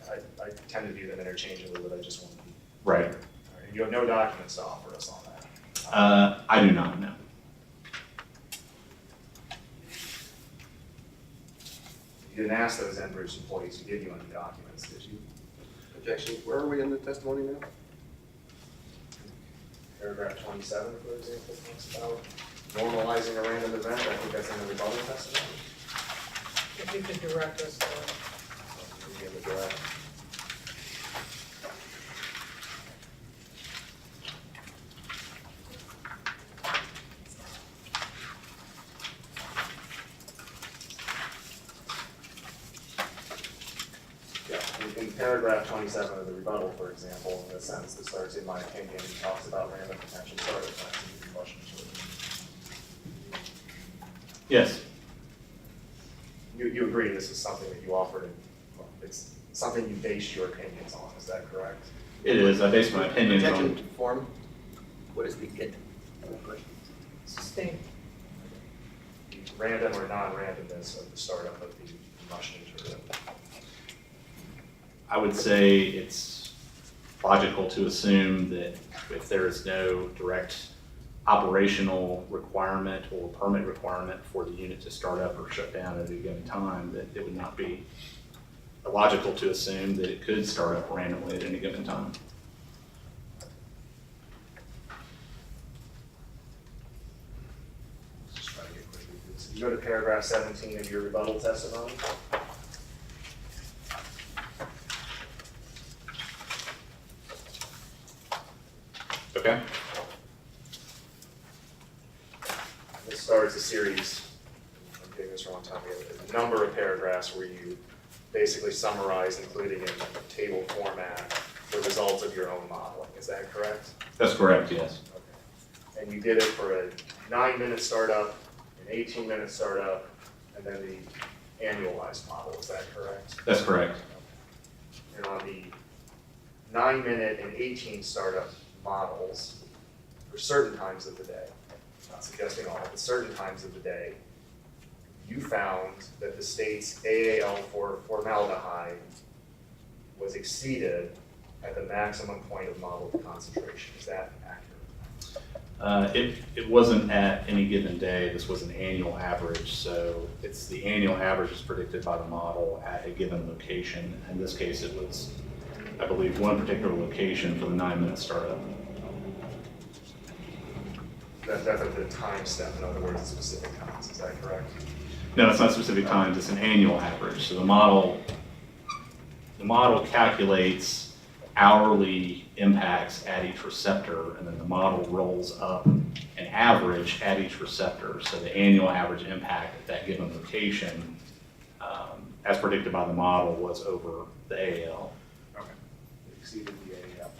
Right. I tend to view them interchangeably, but I just want to be Right. clear. And you have no documents to offer us on that? I do not know. You didn't ask those Enbridge employees to give you any documents, did you? Objection. Where are we in the testimony now? Paragraph 27, for example, talks about normalizing a random event. I think that's in the rebuttal testimony. If you could direct us to Maybe in the draft. In paragraph 27 of the rebuttal, for example, in the sentence that starts, in my opinion, he talks about random potential startup events in the combustion turbine. Yes. You agree this is something that you offered, it's something you based your opinions on, is that correct? It is. I base my opinions Objection on. to form. What is the it? sustain. The random or non-randomness of the startup of the combustion turbine. I would say it's logical to assume that if there is no direct operational requirement or permit requirement for the unit to start up or shut down at a given time, that it would not be illogical to assume that it could start up randomly at any given time. Let's just try to get quickly through this So you go to paragraph 17 of your rebuttal testimony. Okay. This starts a series, I'm getting this wrong, Tommy, a number of paragraphs where you basically summarize, including in table format, the results of your own modeling. Is that correct? That's correct, yes. Okay. And you did it for a 9-minute startup, an 18-minute startup, and then the annualized model. Is that correct? That's correct. And on the 9-minute and 18 startup models, for certain times of the day, not suggesting all, but certain times of the day, you found that the state's AAL for formaldehyde was exceeded at the maximum point of model concentration. Is that accurate? It wasn't at any given day. This was an annual average, so it's the annual average is predicted by the model at a given location. In this case, it was, I believe, one particular location for the 9-minute startup. That's at the time step, in other words, at specific times. Is that correct? No, it's not specific times. It's an annual average. So the model calculates hourly impacts at each receptor, and then the model rolls up an average at each receptor. So the annual average impact at that given location, as predicted by the model, was over the AAL. Okay. It exceeded the AAL.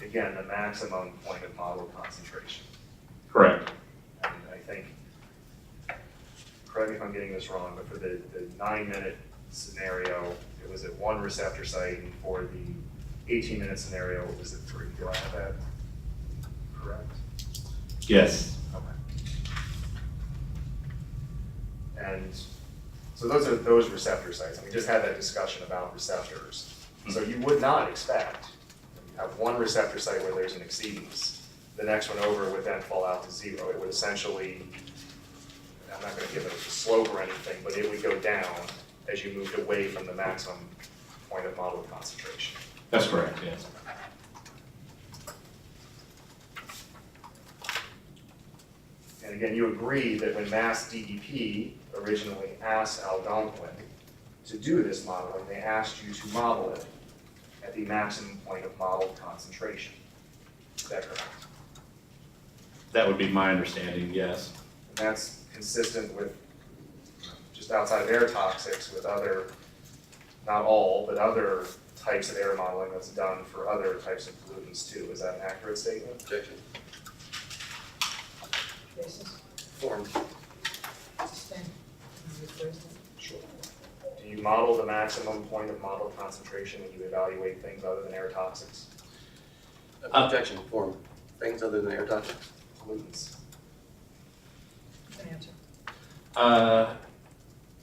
Again, the maximum point of model concentration. Correct. And I think, correct me if I'm getting this wrong, but for the 9-minute scenario, it was at 1 receptor site, and for the 18-minute scenario, it was at 3. Do I have that correct? Yes. Okay. And so those are those receptor sites, and we just had that discussion about receptors. So you would not expect, you have 1 receptor site where there's an exceedance, the next one over would then fall out to 0. It would essentially, I'm not going to give it a slope or anything, but it would go down as you moved away from the maximum point of model concentration. That's correct, yes. And again, you agree that when Mass DEP originally asked Algonquin to do this modeling, they asked you to model it at the maximum point of model concentration. Is that correct? That would be my understanding, yes. And that's consistent with, just outside of air toxics, with other, not all, but other types of air modeling that's done for other types of pollutants too. Is that an accurate statement? Objection. Basis, Formed. sustain, and rephrase that. Sure. Do you model the maximum point of model concentration when you evaluate things other than air toxics? Objection. Formed. Things other than air toxics. Pollutants. You can answer.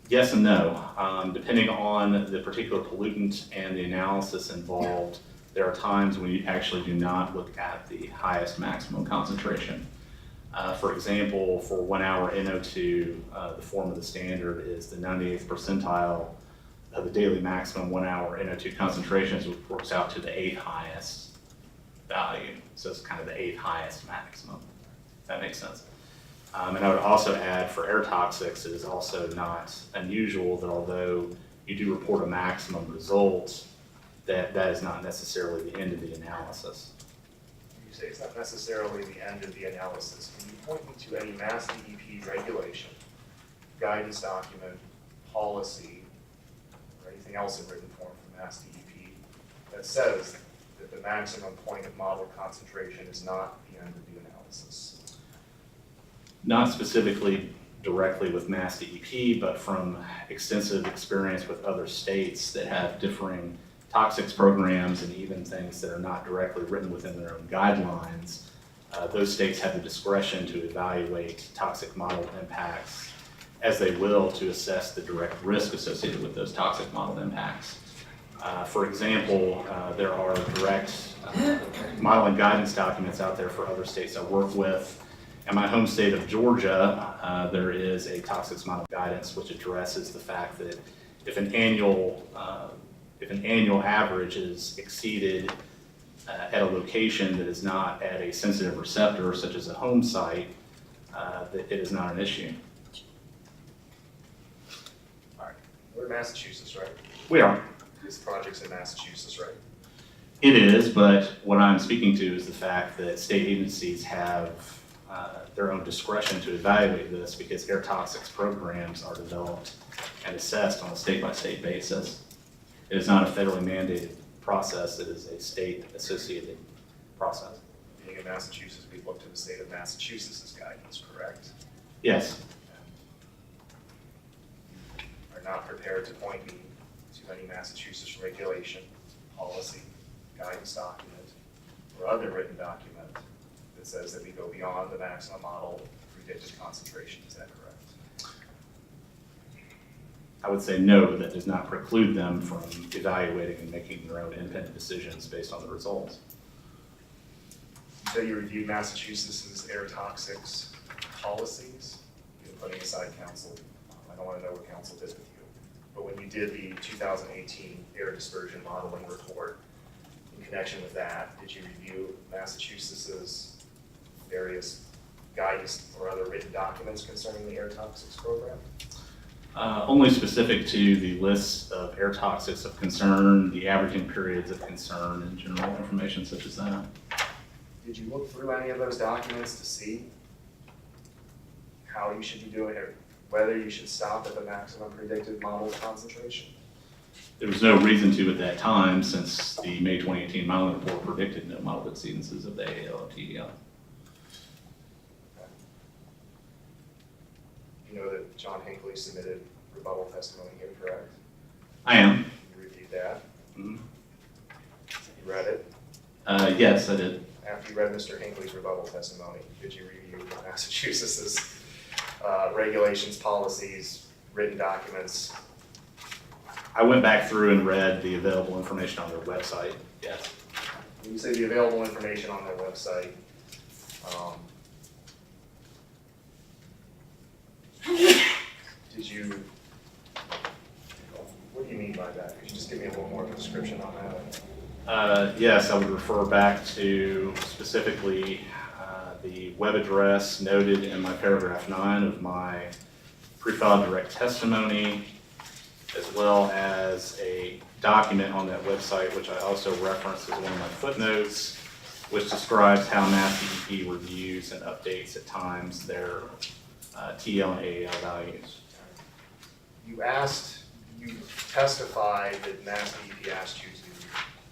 Yes and no. Depending on the particular pollutant and the analysis involved, there are times when you actually do not look at the highest maximum concentration. For example, for 1 hour NO2, the form of the standard is the 98th percentile of the daily maximum 1 hour NO2 concentrations, which works out to the 8th highest value. So it's kind of the 8th highest maximum. If that makes sense. And I would also add for air toxics, it is also not unusual that although you do report a maximum result, that is not necessarily the end of the analysis. You say it's not necessarily the end of the analysis. Can you point me to any Mass DEP regulation, guidance document, policy, or anything else in written form from Mass DEP that says that the maximum point of model concentration is not the end of the analysis? Not specifically directly with Mass DEP, but from extensive experience with other states that have differing toxics programs and even things that are not directly written within their own guidelines. Those states have the discretion to evaluate toxic model impacts as they will to assess the direct risk associated with those toxic model impacts. For example, there are direct modeling guidance documents out there for other states I work with. In my home state of Georgia, there is a toxics model guidance which addresses the fact that if an annual average is exceeded at a location that is not at a sensitive receptor, such as a home site, that it is not an issue. You're in Massachusetts, right? We are. This project's in Massachusetts, right? It is, but what I'm speaking to is the fact that state agencies have their own discretion to evaluate this because air toxics programs are developed and assessed on a state-by-state basis. It is not a federally mandated process, it is a state-associated process. Being in Massachusetts, we look to the state of Massachusetts' guidance, correct? Yes, Are not prepared to point me to any Massachusetts regulation, policy, guidance document, or other written document that says that we go beyond the maximum model predicted concentration. Is that correct? I would say no, but that does not preclude them from evaluating and making their own independent decisions based on the results. You said you reviewed Massachusetts' air toxics policies. You're putting aside council. I don't want to know what council did with you. But when you did the 2018 air dispersion modeling report, in connection with that, did you review Massachusetts' various guidance or other written documents concerning the air toxics program? Only specific to the list of air toxics of concern, the averaging periods of concern, and general information such as that. Did you look through any of those documents to see how you should be doing it, whether you should stop at the maximum predicted model concentration? There was no reason to at that time, since the May 2018 modeling report predicted no modeled exceedances of the AAL and TDL. You know that John Hinckley submitted rebuttal testimony here, correct? I am. You reviewed that, Mhm. you read it. Yes, I did. After you read Mr. Hinckley's rebuttal testimony, did you review Massachusetts' regulations, policies, written documents? I went back through and read the available information on their website. Yes. When you say the available information on their website, did you, what do you mean by that? Could you just give me a little more of a description on that? Yes, I would refer back to specifically the web address noted in my paragraph 9 of my pre-filed direct testimony, as well as a document on that website, which I also referenced as one of my footnotes, which describes how Mass DEP reviews and updates at times their TL and AAL values. You testified that Mass DEP asked you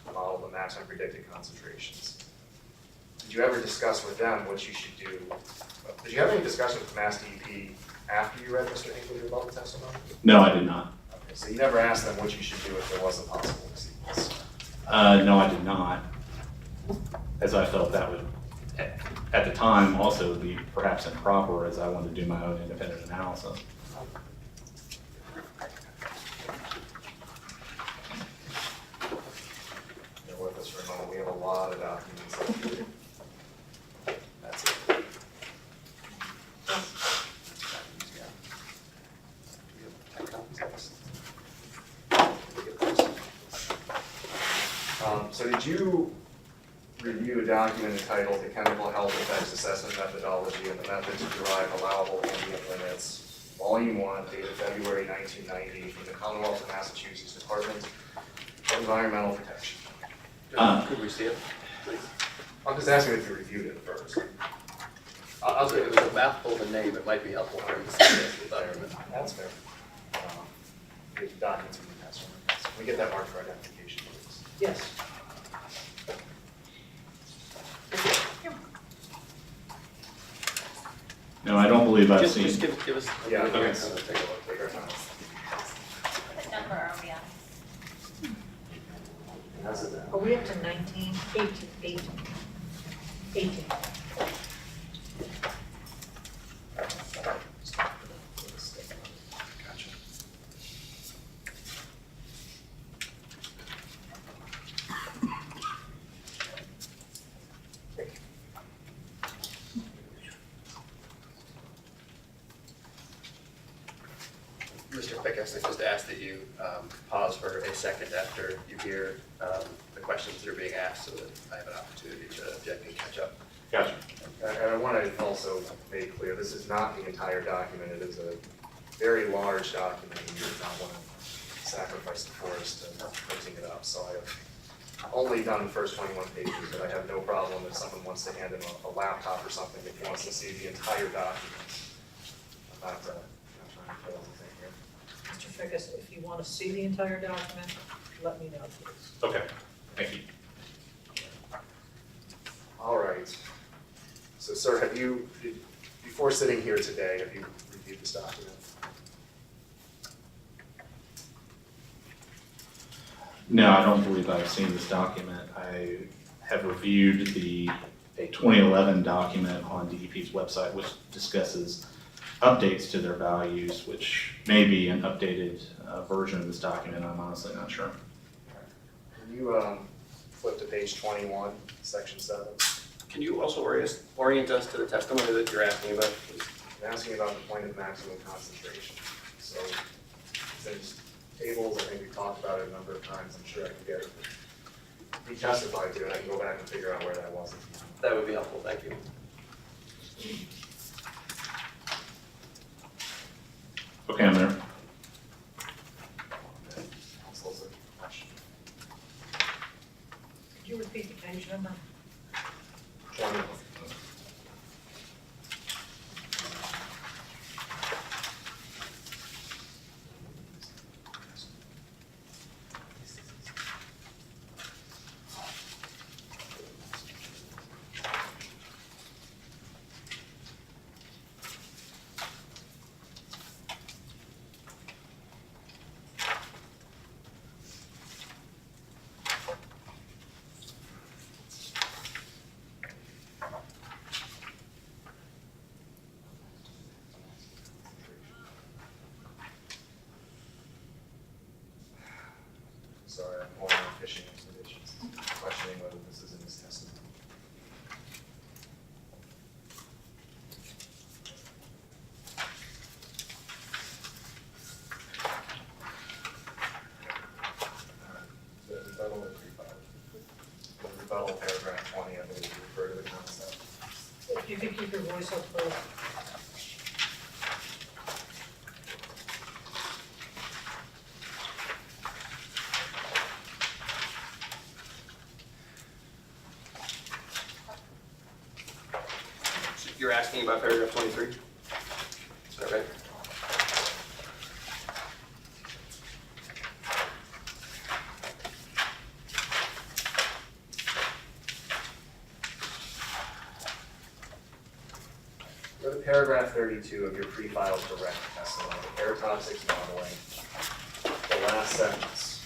to model the maximum predicted concentrations. Did you ever discuss with them what you should do? Did you have any discussion with Mass DEP after you read Mr. Hinckley's rebuttal testimony? No, I did not. Okay, so you never asked them what you should do if there was a possible exceedance? No, I did not, as I felt that would, at the time, also be perhaps improper, as I wanted to do my own independent analysis. Bear with us for a moment. We have a lot of documents up here. That's it. So did you review a document entitled The Chemical Health Effects Assessment Methodology and the Method to Derive Allowable Ambient Limits, Volume 1, dated February 1990, from the Commonwealth of Massachusetts Department of Environmental Protection? Could we see it, please? I'm just asking if you reviewed it first. I'll say it was a mouthful of a name, it might be helpful for him to see this without him. That's fair. The documents from the past one. Can we get that marked for identification, please? Yes. No, I don't believe I've Just seen. give us. Yeah, take a okay. look. Take our time. What number are we on? How's it now? Are we up to 19? 18. 18. Gotcha. Mr. Fickas, I just ask that you pause for a second after you hear the questions that are being asked so that I have an opportunity to object and catch up. Gotcha. And I want to also make clear, this is not the entire document. It is a very large document. You do not want to sacrificed the forest and putting it up, so I've only done the first 21 pages, but I have no problem if someone wants to hand him a laptop or something if he wants to see the entire document. I'm not trying to kill anything here. Mr. Fickas, if you want to see the entire document, let me know, please. Okay, thank you. All right. So, sir, before sitting here today, have you reviewed this document? No, I don't believe I've seen this document. I have reviewed a 2011 document on DEP's website, which discusses updates to their values, which may be an updated version of this document. I'm honestly not sure. Can you flip to page 21, section 7? Can you also orient us to the testimony that you're asking about, please? I'm asking about the point of maximum concentration. So, since tables, I think we talked about it a number of times, I'm sure I can get it. He testified to it, I can go back and figure out where that was. That would be helpful, thank you. Okay, I'm there. Council's a question. Could you repeat the page number? 20. Sorry, I'm more on fishing expeditions, questioning whether this is in his testimony. The rebuttal is rebuttal. The rebuttal paragraph 20, I believe, you refer to the concept. If you could keep your voice up, please. You're asking about paragraph 23? Is that right? Go to paragraph 32 of your pre-filed direct testimony, air toxics modeling, the last sentence.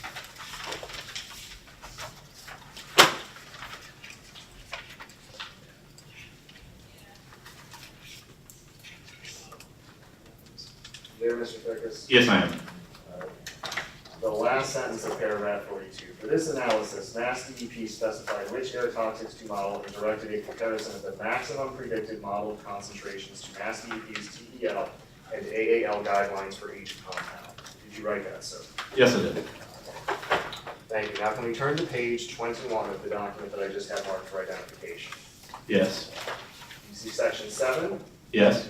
There, Mr. Fickas? Yes, I am. The last sentence of paragraph 42. For this analysis, Mass DEP specified which air toxics to model and directed a comparison of the maximum predicted modeled concentrations to Mass DEP's TEL and AAL guidelines for each compound. Did you write that, sir? Yes, I did. Thank you. Now, can we turn to page 21 of the document that I just had marked for identification? Yes. You see section 7? Yes.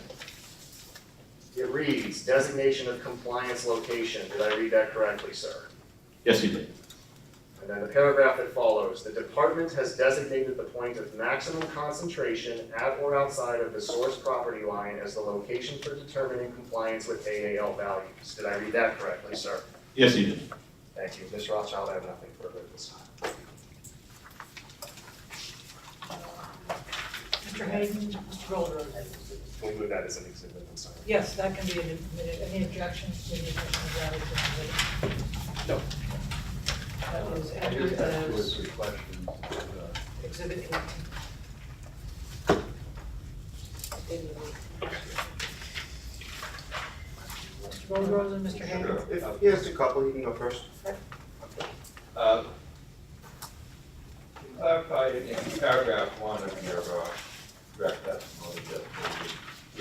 It reads, designation of compliance location. Did I read that correctly, sir? Yes, you did. And then the paragraph that follows, the department has designated the point of maximum concentration at or outside of the source property line as the location for determining compliance with AAL values. Did I read that correctly, sir? Yes, you did. Thank you. Mr. Rothschild, I have nothing further at this time. Mr. Hayden, Mr. Goldrosen. Can we move that as an exhibit? I'm sorry. Yes, that can be admitted. Any objections to the admission of that as an exhibit? No. That is entered as exhibit 18. Mr. Goldrosen, Mr. Hayden. If he has a couple, you can go first. Clarify in paragraph 1 of your direct testimony,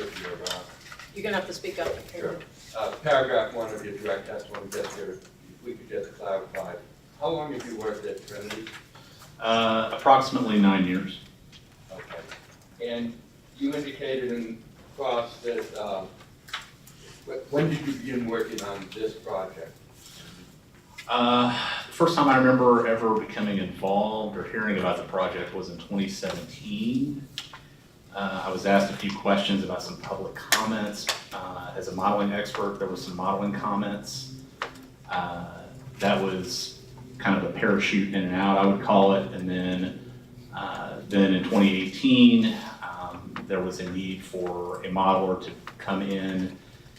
if you're, You're gonna have to speak up. sure. Paragraph 1 of your direct testimony, just here, if we could just clarify. How long have you worked at Trinity? Approximately 9 years. Okay. And you indicated in Cross that, when did you begin working on this project? The first time I remember ever becoming involved or hearing about the project was in 2017. I was asked a few questions about some public comments. As a modeling expert, there were some modeling comments. That was kind of a parachute in and out, I would call it. And then in 2018, there was a need for a modeler to come in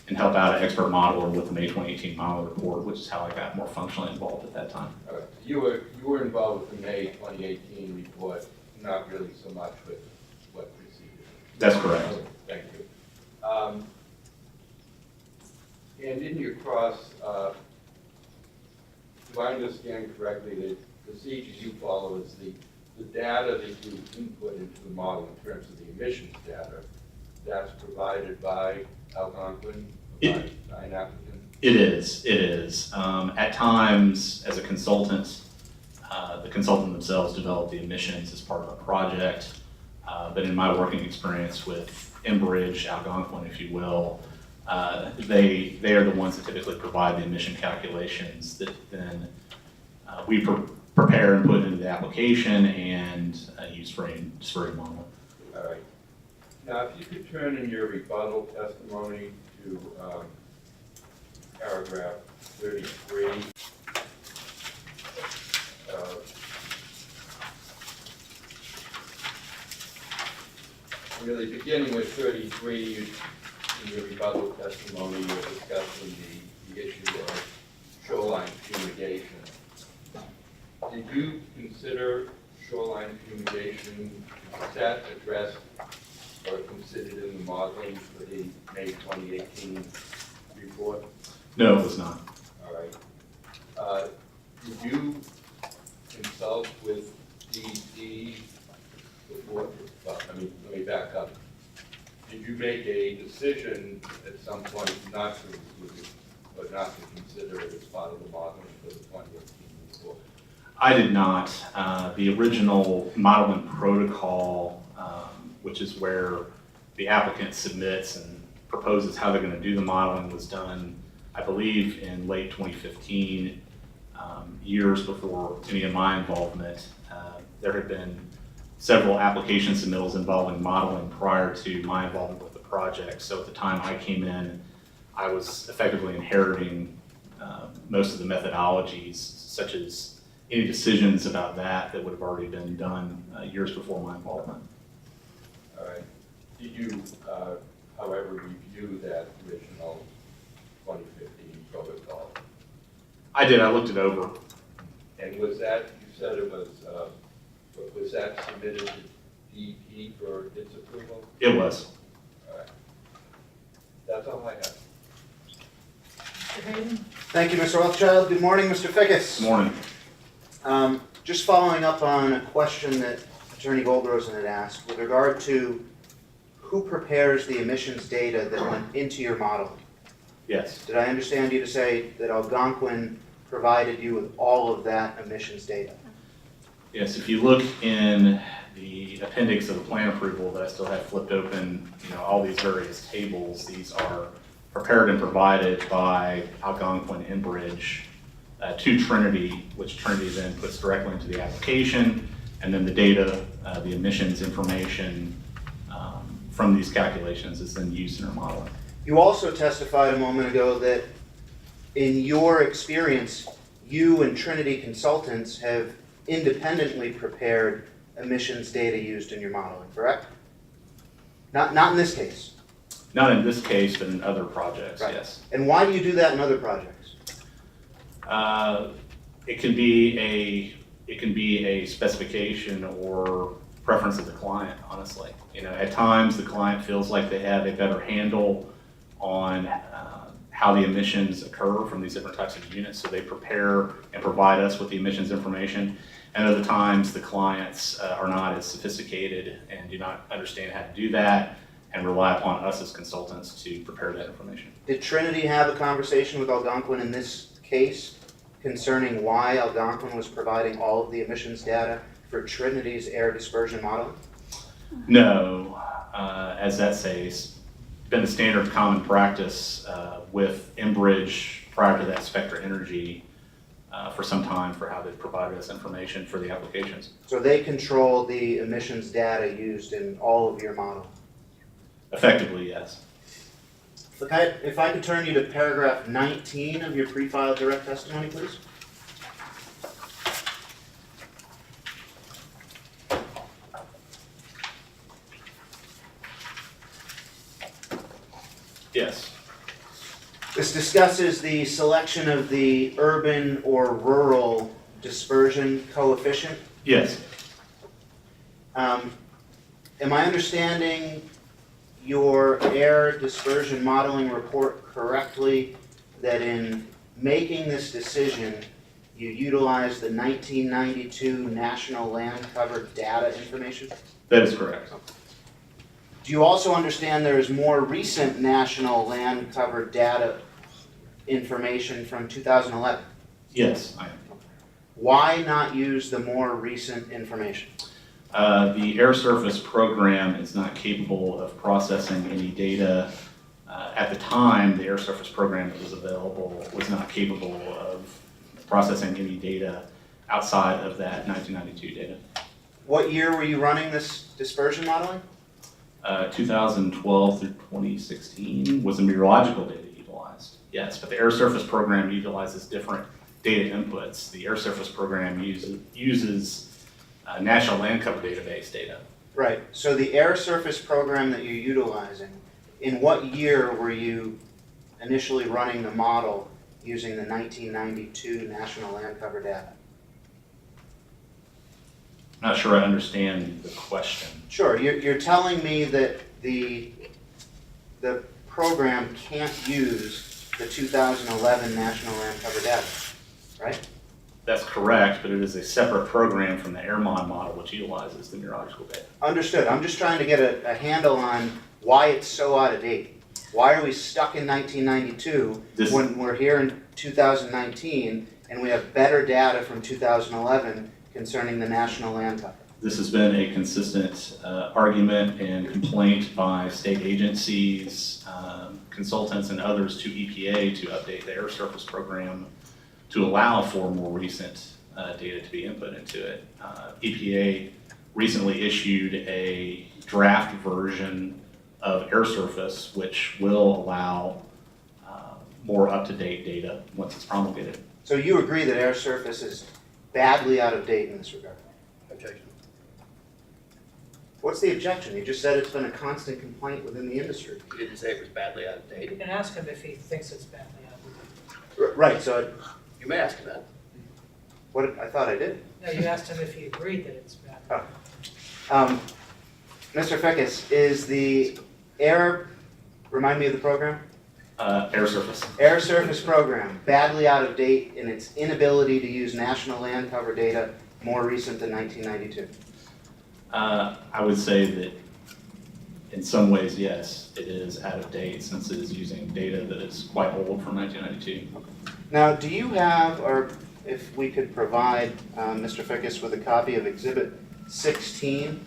and help out an expert modeler with the May 2018 model report, which is how I got more functionally involved at that time. All right. You were involved with the May 2018 report, not really so much with what preceded it. That's correct. Okay, thank you. And in your cross, do I understand correctly, the procedure you follow is the data that you input into the model in terms of the emissions data, that's provided by Algonquin, by an applicant? It is. At times, as a consultant, the consultant themselves develop the emissions as part of a project. But in my working experience with Enbridge, Algonquin, if you will, they are the ones that typically provide the emission calculations that then we prepare and put into the application and use for a model. All right. Now, if you could turn in your rebuttal testimony to paragraph 33. Really beginning with 33, in your rebuttal testimony, you're discussing the issue of shoreline fumigation. Did you consider shoreline fumigation, was that addressed or considered in the modeling for the May 2018 report? No, it was not. All right. Did you consult with DEP before, let me back up. Did you make a decision at some point not to include it, but not to consider it as part of the modeling for the 2018 report? I did not. The original modeling protocol, which is where the applicant submits and proposes how they're going to do the modeling, was done, I believe, in late 2015, years before any of my involvement. There had been several application submittals involving modeling prior to my involvement with the project. So at the time I came in, I was effectively inheriting most of the methodologies, such as any decisions about that would have already been done years before my involvement. All right. Did you, however, review that original 2015 protocol? I did. I looked it over. And was that, you said it was that submitted to DEP for its approval? It was. All right. That's all I have. Mr. Hayden? Thank you, Mr. Rothschild. Good morning, Mr. Fickas. Good morning. Just following up on a question that Attorney Goldrosen had asked with regard to who prepares the emissions data that went into your model. Yes. Did I understand you to say that Algonquin provided you with all of that emissions data? Yes, if you look in the appendix of the plan approval that I still have flipped open, all these various tables, these are prepared and provided by Algonquin Enbridge to Trinity, which Trinity then puts directly into the application, and then the data, the emissions information from these calculations is then used in our modeling. You also testified a moment ago that in your experience, you and Trinity consultants have independently prepared emissions data used in your modeling, correct? Not in this case. Not in this case, but in other projects, Right. yes. And why do you do that in other projects? It can be a specification or preference of the client, honestly. At times the client feels like they have a better handle on how the emissions occur from these different types of units, so they prepare and provide us with the emissions information. And other times the clients are not as sophisticated and do not understand how to do that and rely upon us as consultants to prepare that information. Did Trinity have a conversation with Algonquin in this case concerning why Algonquin was providing all of the emissions data for Trinity's air dispersion modeling? No, as that's been a standard common practice with Enbridge prior to that Spectra Energy. for some time for how they provided us information for the applications. So they control the emissions data used in all of your model. Effectively, yes. If I could turn you to paragraph 19 of your pre-filed direct testimony, please. Yes. This discusses the selection of the urban or rural dispersion coefficient. Yes. Am I understanding your air dispersion modeling report correctly that in making this decision, you utilized the 1992 National Land Cover data information? That is correct. Do you also understand there is more recent National Land Cover data information from 2011? Yes, I am. Why not use the more recent information? The air surface program is not capable of processing any data. At the time, the air surface program that was available was not capable of processing any data outside of that 1992 data. What year were you running this dispersion modeling? 2012 through 2016 was the meteorological data utilized. Yes, but the air surface program utilizes different data inputs. The air surface program uses National Land Cover database data. Right, so the air surface program that you're utilizing, in what year were you initially running the model using the 1992 National Land Cover data? I'm not sure I understand the question. Sure, you're telling me that the program can't use the 2011 National Land Cover data, right? That's correct, but it is a separate program from the AirMod model, which utilizes the meteorological data. Understood. I'm just trying to get a handle on why it's so out of date. Why are we stuck in 1992 when we're here in 2019 and we have better data from 2011 concerning the National Land Cover? This has been a consistent argument and complaint by state agencies, consultants, and others to EPA to update the air surface program to allow for more recent data to be input into it. EPA recently issued a draft version of air surface, which will allow more up-to-date data once it's promulgated. So you agree that air surface is badly out of date in this regard? Objection. What's the objection? You just said it's been a constant complaint within the industry. You didn't say it was badly out of You date. can ask him if he thinks it's badly out of date. Right, so You may ask him that. I thought I did. No, you asked him if he agreed that it's bad. Mr. Fickas, is the remind me of the program? Air surface. Air surface program badly out of date in its inability to use National Land Cover data more recent than 1992? I would say that in some ways, yes, it is out of date since it is using data that is quite old from 1992. Now, do you have, or if we could provide Mr. Fickas with a copy of Exhibit 16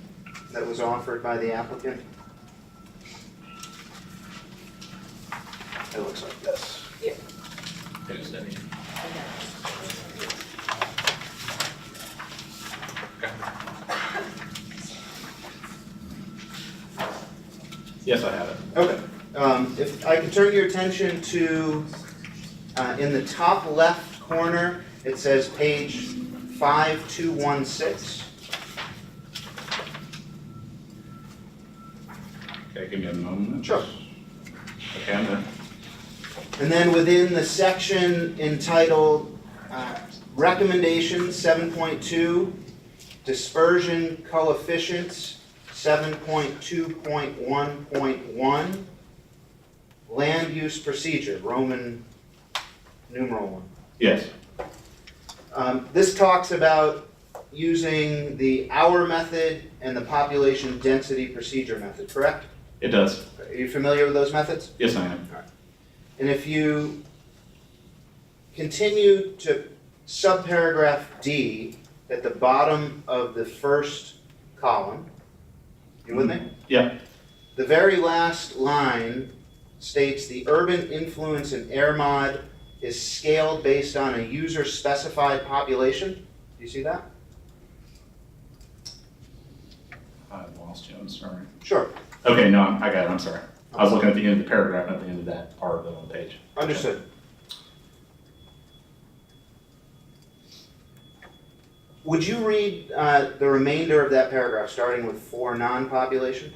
that was offered by the applicant? It looks like this. Yeah. Who's that? Yes, I have it. Okay. If I can turn your attention to, in the top left corner, it says page 5216. Okay, give me a moment. Sure. Okay, I'm there. And then within the section entitled Recommendations 7.2, Dispersion Coefficients 7.2.1.1, Land Use Procedure, Roman numeral 1. Yes. This talks about using the hour method and the population density procedure method, correct? It does. Are you familiar with those methods? Yes, I am. And if you continue to subparagraph D at the bottom of the first column, you with me? Yeah. The very last line states the urban influence in air mod is scaled based on a user-specified population. Do you see that? I lost you, I'm sorry. Sure. Okay, no, I got it, I'm sorry. I was looking at the end of the paragraph, not the end of that part of it on the page. Understood. Would you read the remainder of that paragraph, starting with for non-population?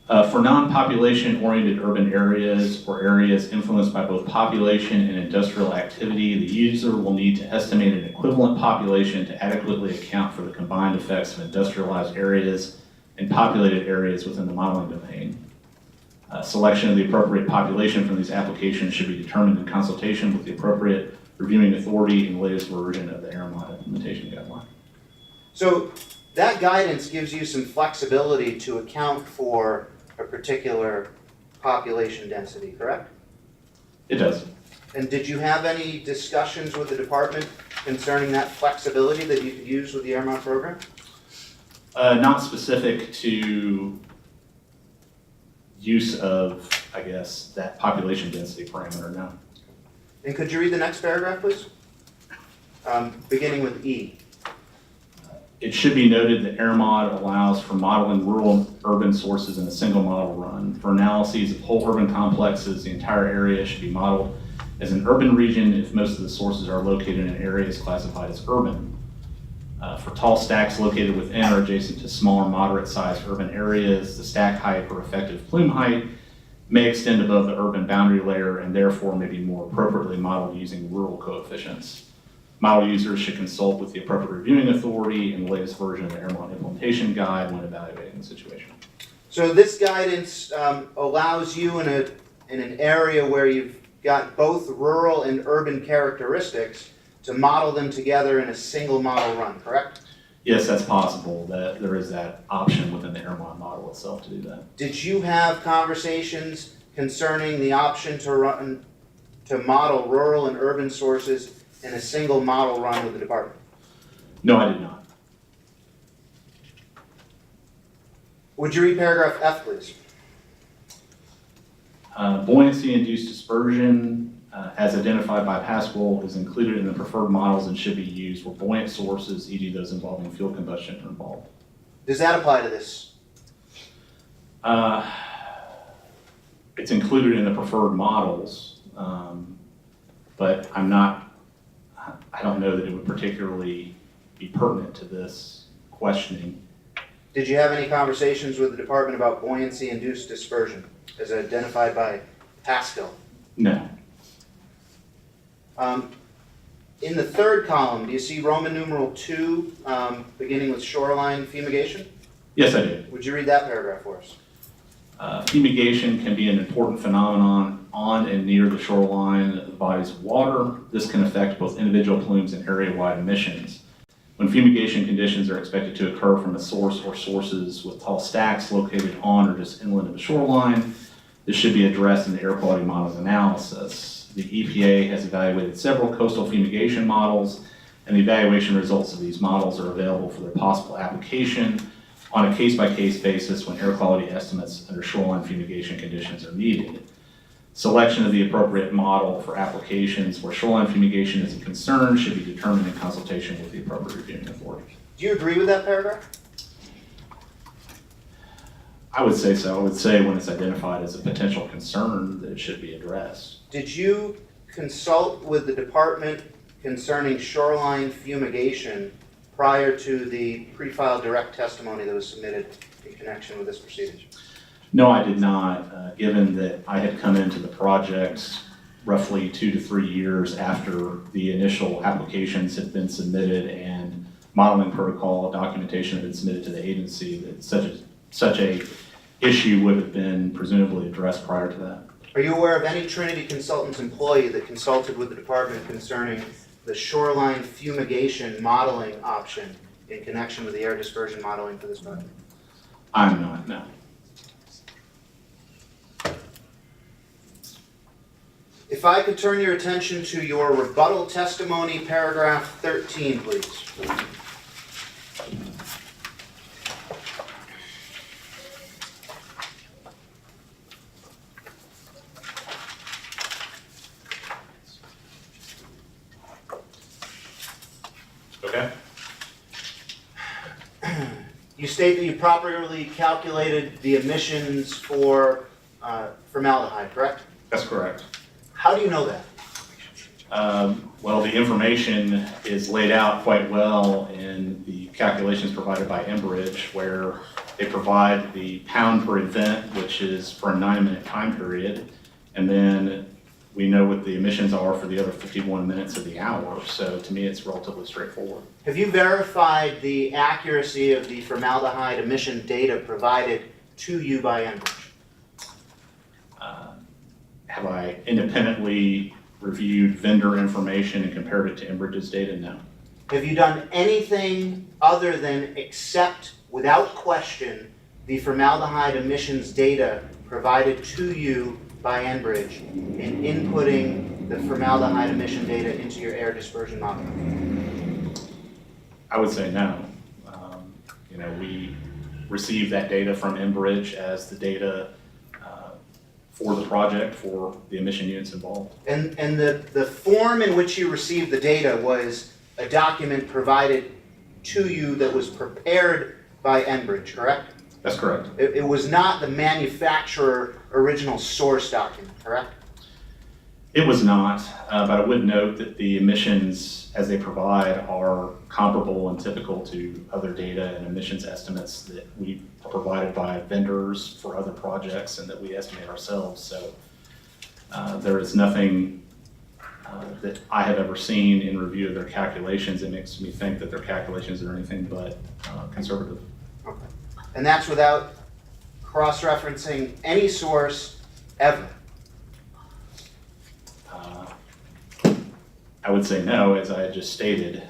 For non-population oriented urban areas or areas influenced by both population and industrial activity, the user will need to estimate an equivalent population to adequately account for the combined effects of industrialized areas and populated areas within the modeling domain. Selection of the appropriate population from these applications should be determined in consultation with the appropriate reviewing authority in the latest version of the AirMod implementation guideline. So that guidance gives you some flexibility to account for a particular population density, correct? It does. And did you have any discussions with the department concerning that flexibility that you could use with the AirMod program? Not specific to use of, I guess, that population density parameter, no. And could you read the next paragraph, please? Beginning with E. It should be noted that AirMod allows for modeling rural and urban sources in a single model run. For analyses of whole urban complexes, the entire area should be modeled as an urban region if most of the sources are located in areas classified as urban. For tall stacks located within or adjacent to smaller, moderate-sized urban areas, the stack height or effective plume height may extend above the urban boundary layer and therefore may be more appropriately modeled using rural coefficients. Model users should consult with the appropriate reviewing authority in the latest version of the AirMod implementation guide when evaluating the situation. So this guidance allows you in an area where you've got both rural and urban characteristics to model them together in a single model run, correct? Yes, that's possible. That there is that option within the AirMod model itself to do that. Did you have conversations concerning the option to model rural and urban sources in a single model run with the department? No, I did not. Would you read paragraph F, please? Buoyancy-induced dispersion, as identified by Pascal, is included in the preferred models and should be used where buoyant sources, e.g. those involving fuel combustion, are involved. Does that apply to this? It's included in the preferred models, but I don't know that it would particularly be pertinent to this questioning. Did you have any conversations with the department about buoyancy-induced dispersion as identified by Pascal? No. In the third column, do you see Roman numeral 2 beginning with shoreline fumigation? Yes, I did. Would you read that paragraph for us? Fumigation can be an important phenomenon on and near the shoreline of the bodies of water. This can affect both individual plumes and area-wide emissions. When fumigation conditions are expected to occur from a source or sources with tall stacks located on or just inland of the shoreline, this should be addressed in the air quality models analysis. The EPA has evaluated several coastal fumigation models, and the evaluation results of these models are available for their possible application on a case-by-case basis when air quality estimates under shoreline fumigation conditions are needed. Selection of the appropriate model for applications where shoreline fumigation is a concern should be determined in consultation with the appropriate reviewing authority. Do you agree with that paragraph? I would say so. I would say when it's identified as a potential concern that it should be addressed. Did you consult with the department concerning shoreline fumigation prior to the pre-filed direct testimony that was submitted in connection with this proceeding? No, I did not, given that I had come into the project roughly 2 to 3 years after the initial applications had been submitted and modeling protocol documentation had been submitted to the agency, that such a issue would have been presumably addressed prior to that. Are you aware of any Trinity Consultants employee that consulted with the department concerning the shoreline fumigation modeling option in connection with the air dispersion modeling for this project? I'm not, no. If I could turn your attention to your rebuttal testimony, paragraph 13, please. You state that you properly calculated the emissions for formaldehyde, correct? That's correct. How do you know that? Well, the information is laid out quite well in the calculations provided by Enbridge, where they provide the pound per event, which is for a 9-minute time period, and then we know what the emissions are for the other 51 minutes of the hour. So to me, it's relatively straightforward. Have you verified the accuracy of the formaldehyde emission data provided to you by Enbridge? Have I independently reviewed vendor information and compared it to Enbridge's data? No. Have you done anything other than accept, without question, the formaldehyde emissions data provided to you by Enbridge in inputting the formaldehyde emission data into your air dispersion model? I would say no. We received that data from Enbridge as the data for the project, for the emission units involved. And the form in which you received the data was a document provided to you that was prepared by Enbridge, correct? That's correct. It was not the manufacturer original source document, correct? It was not, but I would note that the emissions as they provide are comparable and typical to other data and emissions estimates that we are provided by vendors for other projects and that we estimate ourselves. So there is nothing that I have ever seen in review of their calculations that makes me think that their calculations are anything but conservative. Okay. And that's without cross-referencing any source ever? I would say no, as I had just stated,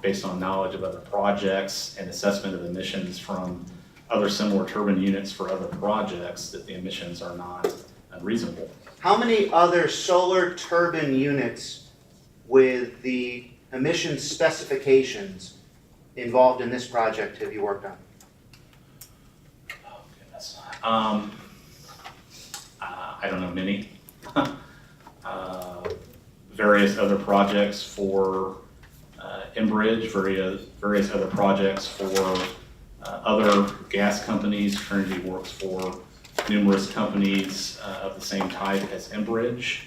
based on knowledge of other projects and assessment of emissions from other similar turbine units for other projects, that the emissions are not unreasonable. How many other solar turbine units with the emission specifications involved in this project have you worked on? Oh, goodness. I don't know, many. Various other projects for Enbridge, various other projects for other gas companies. Trinity works for numerous companies of the same type as Enbridge.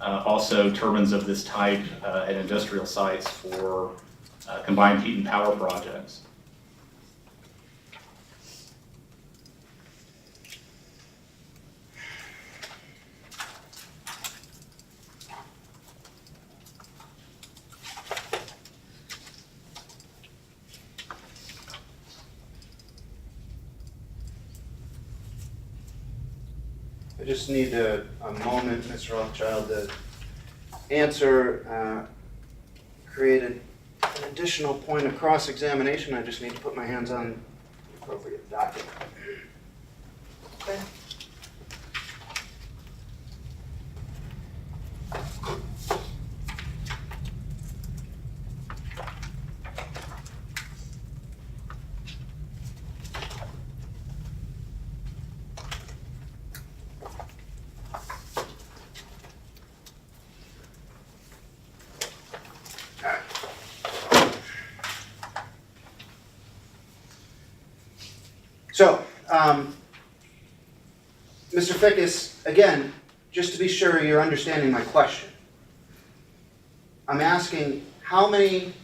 Also turbines of this type at industrial sites for combined heat and power projects. I just need a moment, Mr. Rothschild, to answer, created an additional point of cross-examination. I just need to put my hands on the appropriate document. Okay. So, Mr. Fickas, again, just to be sure you're understanding my question, I'm asking how many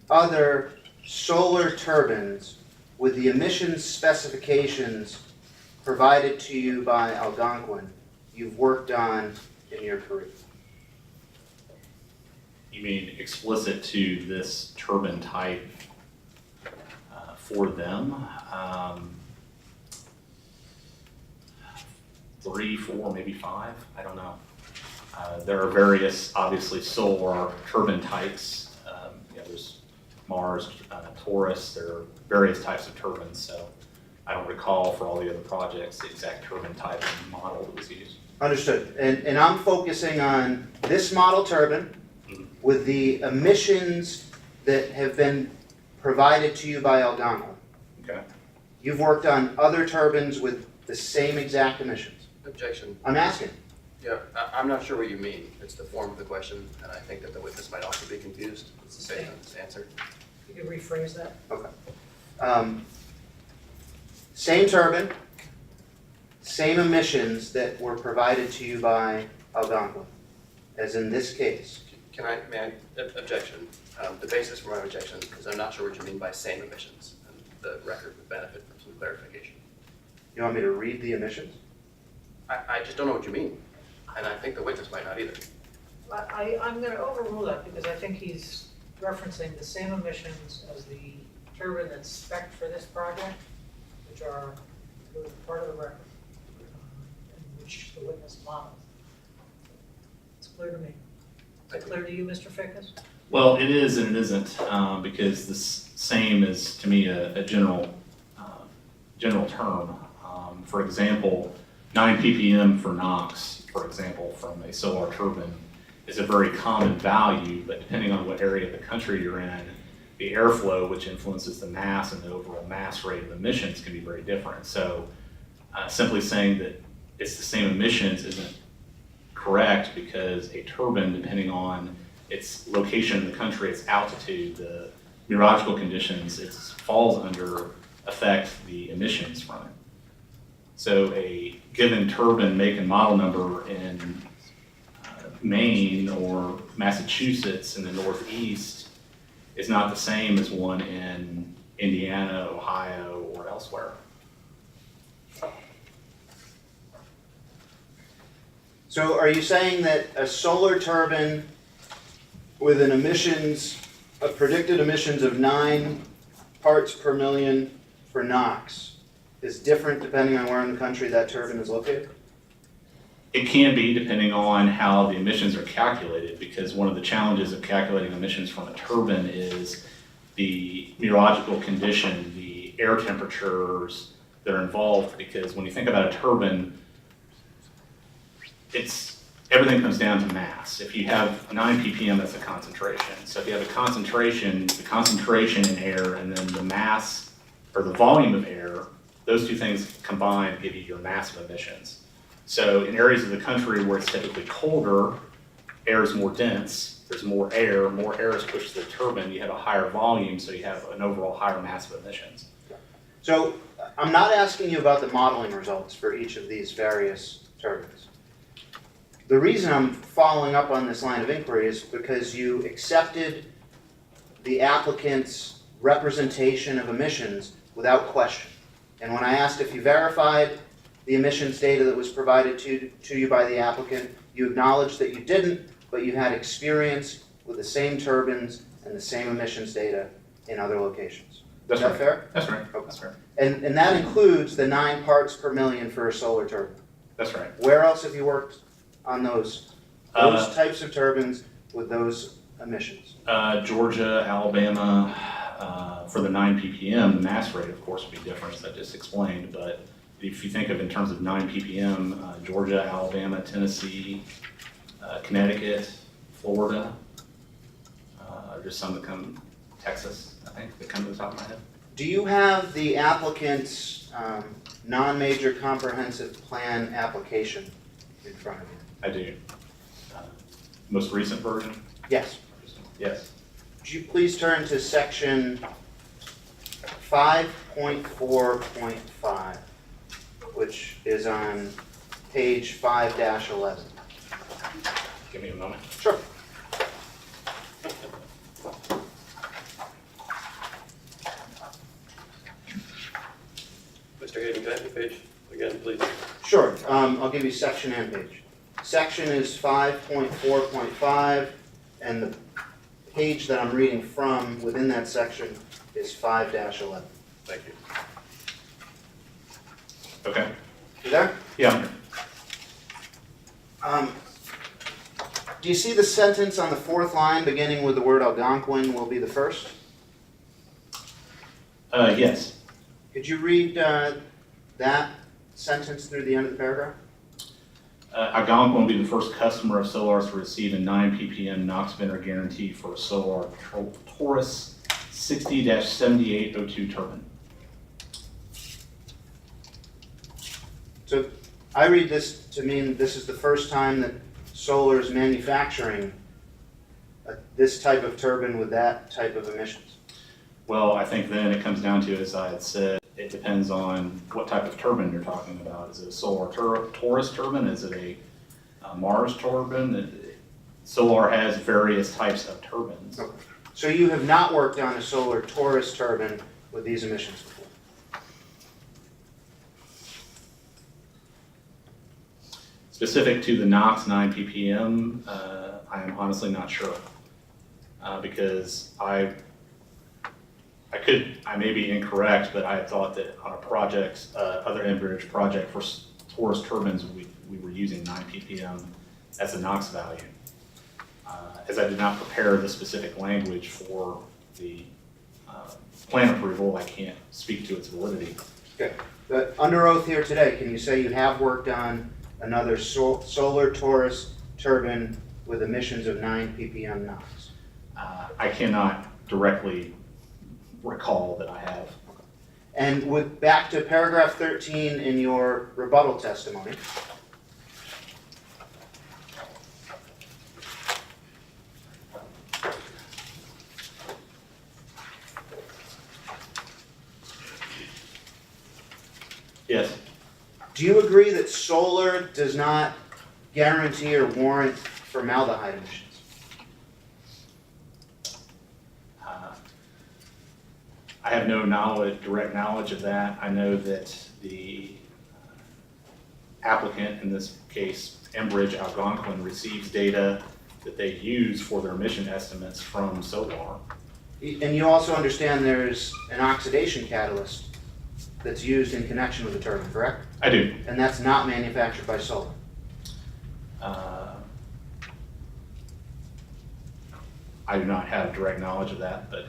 other solar turbines with the emissions specifications provided to you by Algonquin you've worked on in your career? You mean explicit to this turbine type for them? 3, 4, maybe 5, I don't know. There are various, obviously, solar turbine types. There's Mars, Taurus, there are various types of turbines, so I don't recall for all the other projects the exact turbine type and model that was used. Understood. And I'm focusing on this model turbine with the emissions that have been provided to you by Algonquin. Okay. You've worked on other turbines with the same exact emissions. Objection. I'm asking. Yeah, I'm not sure what you mean. It's the form of the question, and I think that the witness might also be confused. It's the same answer. You can rephrase that. Okay. Same turbine, same emissions that were provided to you by Algonquin, as in this case. May I, objection. The basis for my objection is I'm not sure what you mean by same emissions, and the record would benefit from some clarification. You want me to read the emissions? I just don't know what you mean, and I think the witness might not either. I'm going to overrule that because I think he's referencing the same emissions as the turbine that's spec'd for this project, which are part of the record, in which the witness modeled. It's clear to me. Is it clear to you, Mr. Fickas? Well, it is and it isn't, because this same is, to me, a general term. For example, 9 ppm for NOx, for example, from a solar turbine is a very common value, but depending on what area of the country you're in, the airflow, which influences the mass and the overall mass rate of emissions, can be very different. So simply saying that it's the same emissions isn't correct, because a turbine, depending on its location in the country, its altitude, the meteorological conditions it falls under, affect the emissions from it. So a given turbine make and model number in Maine or Massachusetts in the Northeast is not the same as one in Indiana, Ohio, or elsewhere. So are you saying that a solar turbine with an predicted emissions of 9 parts per million for NOx is different depending on where in the country that turbine is located? It can be, depending on how the emissions are calculated, because one of the challenges of calculating emissions from a turbine is the meteorological condition, the air temperatures that are involved, because when you think about a turbine, everything comes down to mass. If you have 9 ppm, that's a concentration. So if you have a concentration, the concentration in air and then the mass or the volume of air, those two things combined give you your massive emissions. So in areas of the country where it's typically colder, air is more dense, there's more air is pushed to the turbine, you have a higher volume, so you have an overall higher massive emissions. So I'm not asking you about the modeling results for each of these various turbines. The reason I'm following up on this line of inquiry is because you accepted the applicant's representation of emissions without question. And when I asked if you verified the emissions data that was provided to you by the applicant, you acknowledged that you didn't, but you had experience with the same turbines and the same emissions data in other locations. That's Is that right. fair? That's right. Okay. That's right. And that includes the 9 parts per million for a solar turbine. That's right. Where else have you worked on those types of turbines with those emissions? Georgia, Alabama, for the 9 ppm, the mass rate, of course, would be different, as I just explained. But if you think of in terms of 9 ppm, Georgia, Alabama, Tennessee, Connecticut, Florida, just some that come, Texas, I think, that come to the top of my head. Do you have the applicant's non-major comprehensive plan application in front of you? I do. Most recent version? Yes. Yes. Would you please turn to section 5.4.5, which is on page 5-11. Give me a moment. Sure. Mr. Hayden, can I have the page again, please? Sure. I'll give you section and page. Section is 5.4.5, and the page that I'm reading from within that section is 5-11. Thank you. Okay. You there? Yeah. Do you see the sentence on the 4th line beginning with the word Algonquin will be the first? Yes. Could you read that sentence through the end of the paragraph? Algonquin will be the first customer of Solar's to receive a 9 ppm NOx vendor guarantee for a Solar Taurus 60-7802 turbine. So I read this to mean this is the first time that Solar is manufacturing this type of turbine with that type of emissions. Well, I think then it comes down to, as I had said, It depends on what type of turbine you're talking about. Is it a solar Taurus turbine? Is it a Mars turbine? Solar has various types of turbines. Okay. So you have not worked on a solar Taurus turbine with these emissions before? Specific to the NOx 9 ppm, I am honestly not sure. Because I may be incorrect, but I had thought that on a project, other Enbridge project for Taurus turbines, we were using 9 ppm as a NOx value. As I did not prepare the specific language for the plan approval, I can't speak to its validity. Okay, but under oath here today, can you say you have worked on another solar Taurus turbine with emissions of 9 ppm NOx? I cannot directly recall that I have. And with back to paragraph 13 in your rebuttal testimony. Yes. Do you agree that solar does not guarantee or warrant formaldehyde emissions? I have no direct knowledge of that. I know that the applicant, in this case, Enbridge Algonquin, receives data that they use for their emission estimates from solar. And you also understand there's an oxidation catalyst that's used in connection with the turbine, correct? I do. And that's not manufactured by solar. I do not have direct knowledge of that, but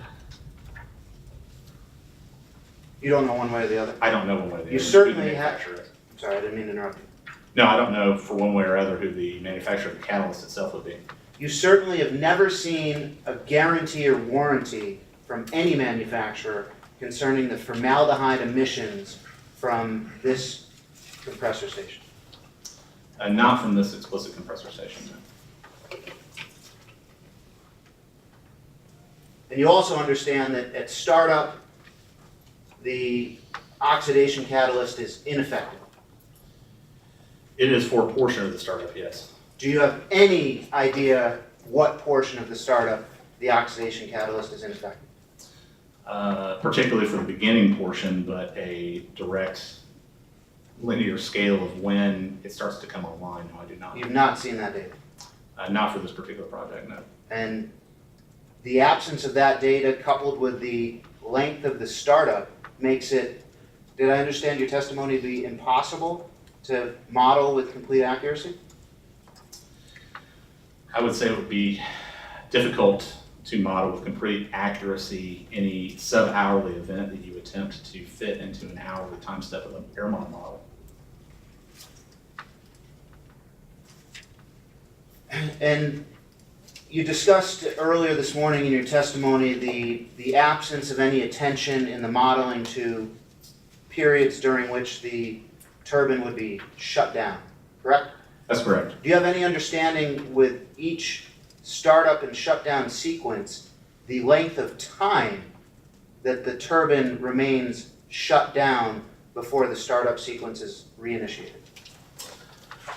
You don't know one way or the other? I don't know one way or the other. You certainly who the have. manufacturer is. I'm sorry, I didn't mean to interrupt you. No, I don't know for one way or other who the manufacturer of the catalyst itself would be. You certainly have never seen a guarantee or warranty from any manufacturer concerning the formaldehyde emissions from this compressor station. Not from this explicit compressor station, no. And you also understand that at startup, the oxidation catalyst is ineffective. It is for a portion of the startup, yes. Do you have any idea what portion of the startup the oxidation catalyst is ineffective? Particularly for the beginning portion, but a direct linear scale of when it starts to come online, no, I do not. You've not seen that data. Not for this particular project, no. And the absence of that data coupled with the length of the startup makes it, did I understand your testimony to be impossible to model with complete accuracy? I would say it would be difficult to model with complete accuracy any sub-hourly event that you attempt to fit into an hourly time step of an airmont model. And you discussed earlier this morning in your testimony the absence of any attention in the modeling to periods during which the turbine would be shut down, correct? That's correct. Do you have any understanding with each startup and shutdown sequence, the length of time that the turbine remains shut down before the startup sequence is reinitiated?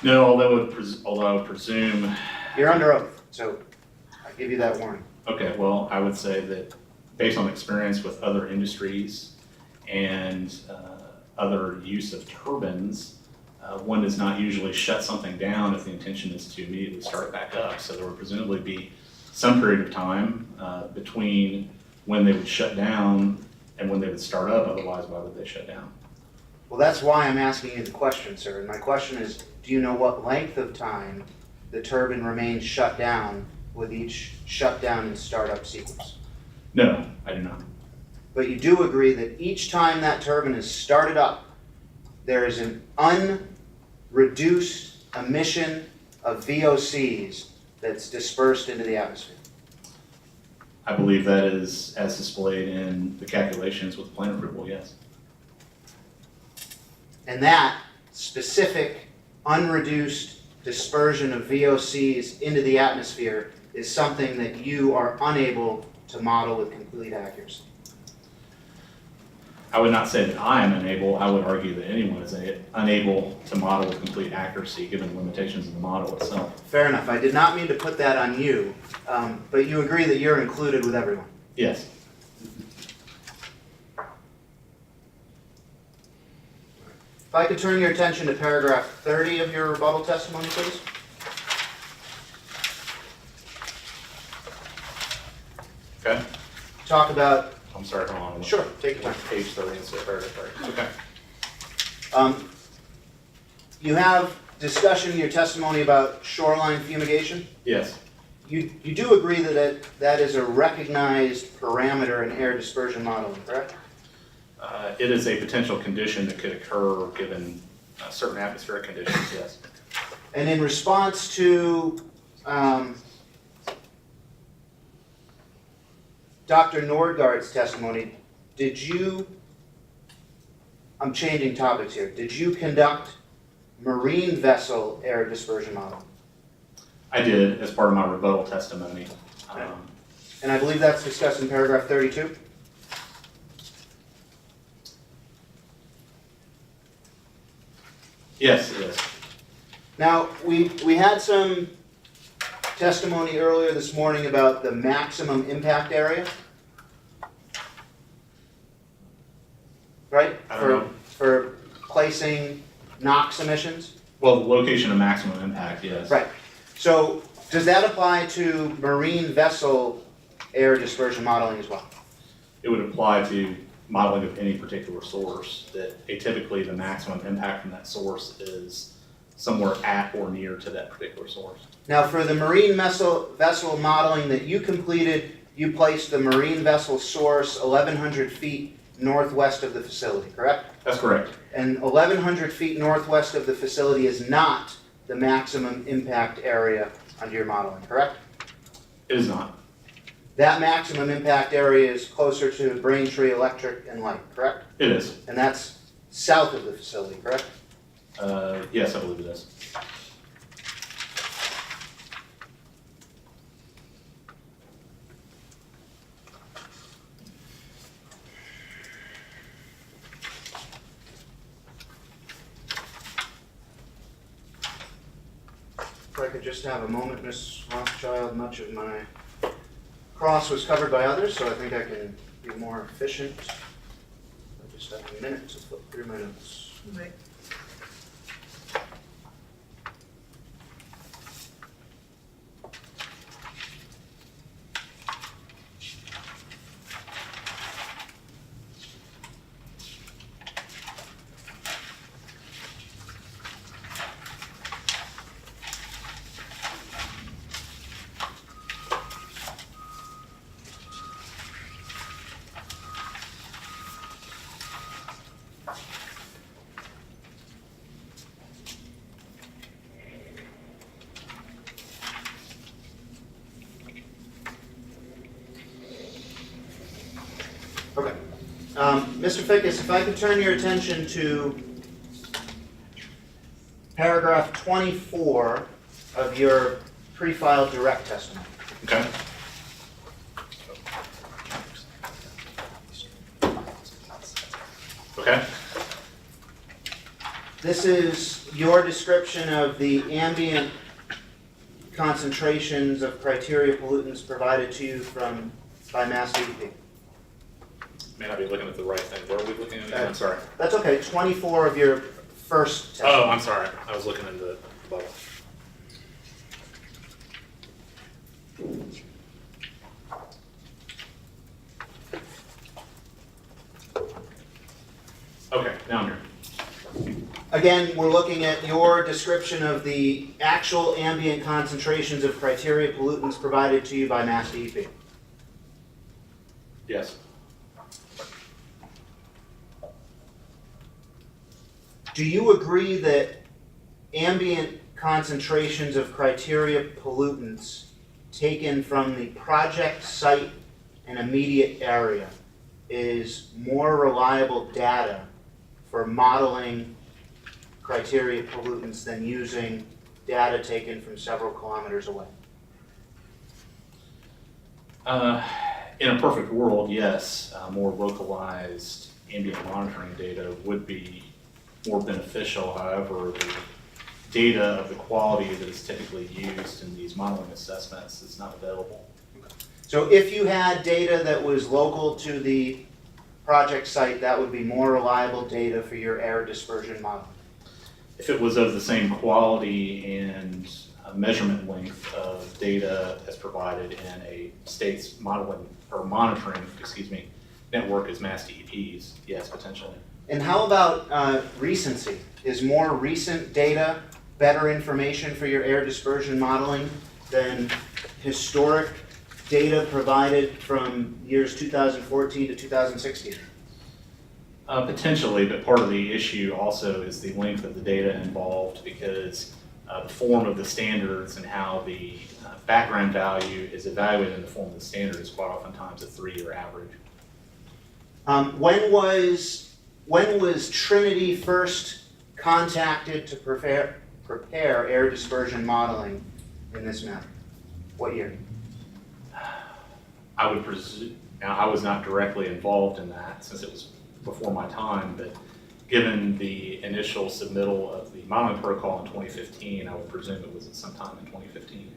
No, although I would presume. You're under oath, so I give you that warning. Okay, well, I would say that based on experience with other industries and other use of turbines, one does not usually shut something down if the intention is to immediately start it back up. So there would presumably be some period of time between when they would shut down and when they would start up, otherwise why would they shut down? Well, that's why I'm asking you the question, sir. And my question is, do you know what length of time the turbine remains shut down with each shutdown and startup sequence? No, I do not. But you do agree that each time that turbine is started up, there is an unreduced emission of VOCs that's dispersed into the atmosphere. I believe that is as displayed in the calculations with plan approval, yes. And that specific unreduced dispersion of VOCs into the atmosphere is something that you are unable to model with complete accuracy. I would not say that I am unable, I would argue that anyone is unable to model with complete accuracy given the limitations of the model itself. Fair enough. I did not mean to put that on you, but you agree that you're included with everyone. Yes. If I could turn your attention to paragraph 30 of your rebuttal testimony, please. Okay. Talk about, I'm sorry, hold on. sure, take your time. Page 30 instead of paragraph 30. Okay. You have discussion in your testimony about shoreline fumigation. Yes. You do agree that that is a recognized parameter in air dispersion modeling, correct? It is a potential condition that could occur given certain atmospheric conditions, yes. And in response to Dr. Nordgaard's testimony, did you, I'm changing topics here, did you conduct marine vessel air dispersion modeling? I did as part of my rebuttal testimony. And I believe that's discussed in paragraph 32? Yes, it is. Now, we had some testimony earlier this morning about the maximum impact area. Right? I don't know. For placing NOx emissions? Well, the location of maximum impact, yes. Right. So does that apply to marine vessel air dispersion modeling as well? It would apply to modeling of any particular source, that atypically the maximum impact from that source is somewhere at or near to that particular source. Now, for the marine vessel modeling that you completed, you placed the marine vessel source 1,100 feet northwest of the facility, correct? That's correct. And 1,100 feet northwest of the facility is not the maximum impact area under your modeling, correct? It is not. That maximum impact area is closer to Braintree, Electric, and Light, correct? It is. And that's south of the facility, correct? Yes, I believe it is. If I could just have a moment, Ms. Rothschild, much of my cross was covered by others, so I think I can be more efficient. I just have a minute to flip through my notes. Right. Okay. Mr. Fickas, if I could turn your attention to paragraph 24 of your pre-filed direct testimony. Okay. Okay. This is your description of the ambient concentrations of criteria pollutants provided to you by Mass DEP. May not be looking at the right thing. Where are we looking at? I'm sorry. That's okay, 24 of your first testimony. Oh, I'm sorry. I was looking in the bubble. Okay, now I'm here. Again, we're looking at your description of the actual ambient concentrations of criteria pollutants provided to you by Mass DEP. Yes. Do you agree that ambient concentrations of criteria pollutants taken from the project site and immediate area is more reliable data for modeling criteria pollutants than using data taken from several kilometers away? In a perfect world, yes, more localized ambient monitoring data would be more beneficial. However, the data of the quality that is typically used in these modeling assessments is not available. So if you had data that was local to the project site, that would be more reliable data for your air dispersion model. If it was of the same quality and measurement length of data as provided in a state's modeling or monitoring, network as mass DEPs, yes, potentially. And how about recency? Is more recent data better information for your air dispersion modeling than historic data provided from years 2014 to 2016? Potentially, but part of the issue also is the length of the data involved, because the form of the standards and how the background value is evaluated in the form of the standard is quite oftentimes a 3-year average. When was Trinity first contacted to prepare air dispersion modeling in this matter? What year? I would presume, now I was not directly involved in that since it was before my time, but given the initial submittal of the modeling protocol in 2015, I would presume it was at some time in 2015.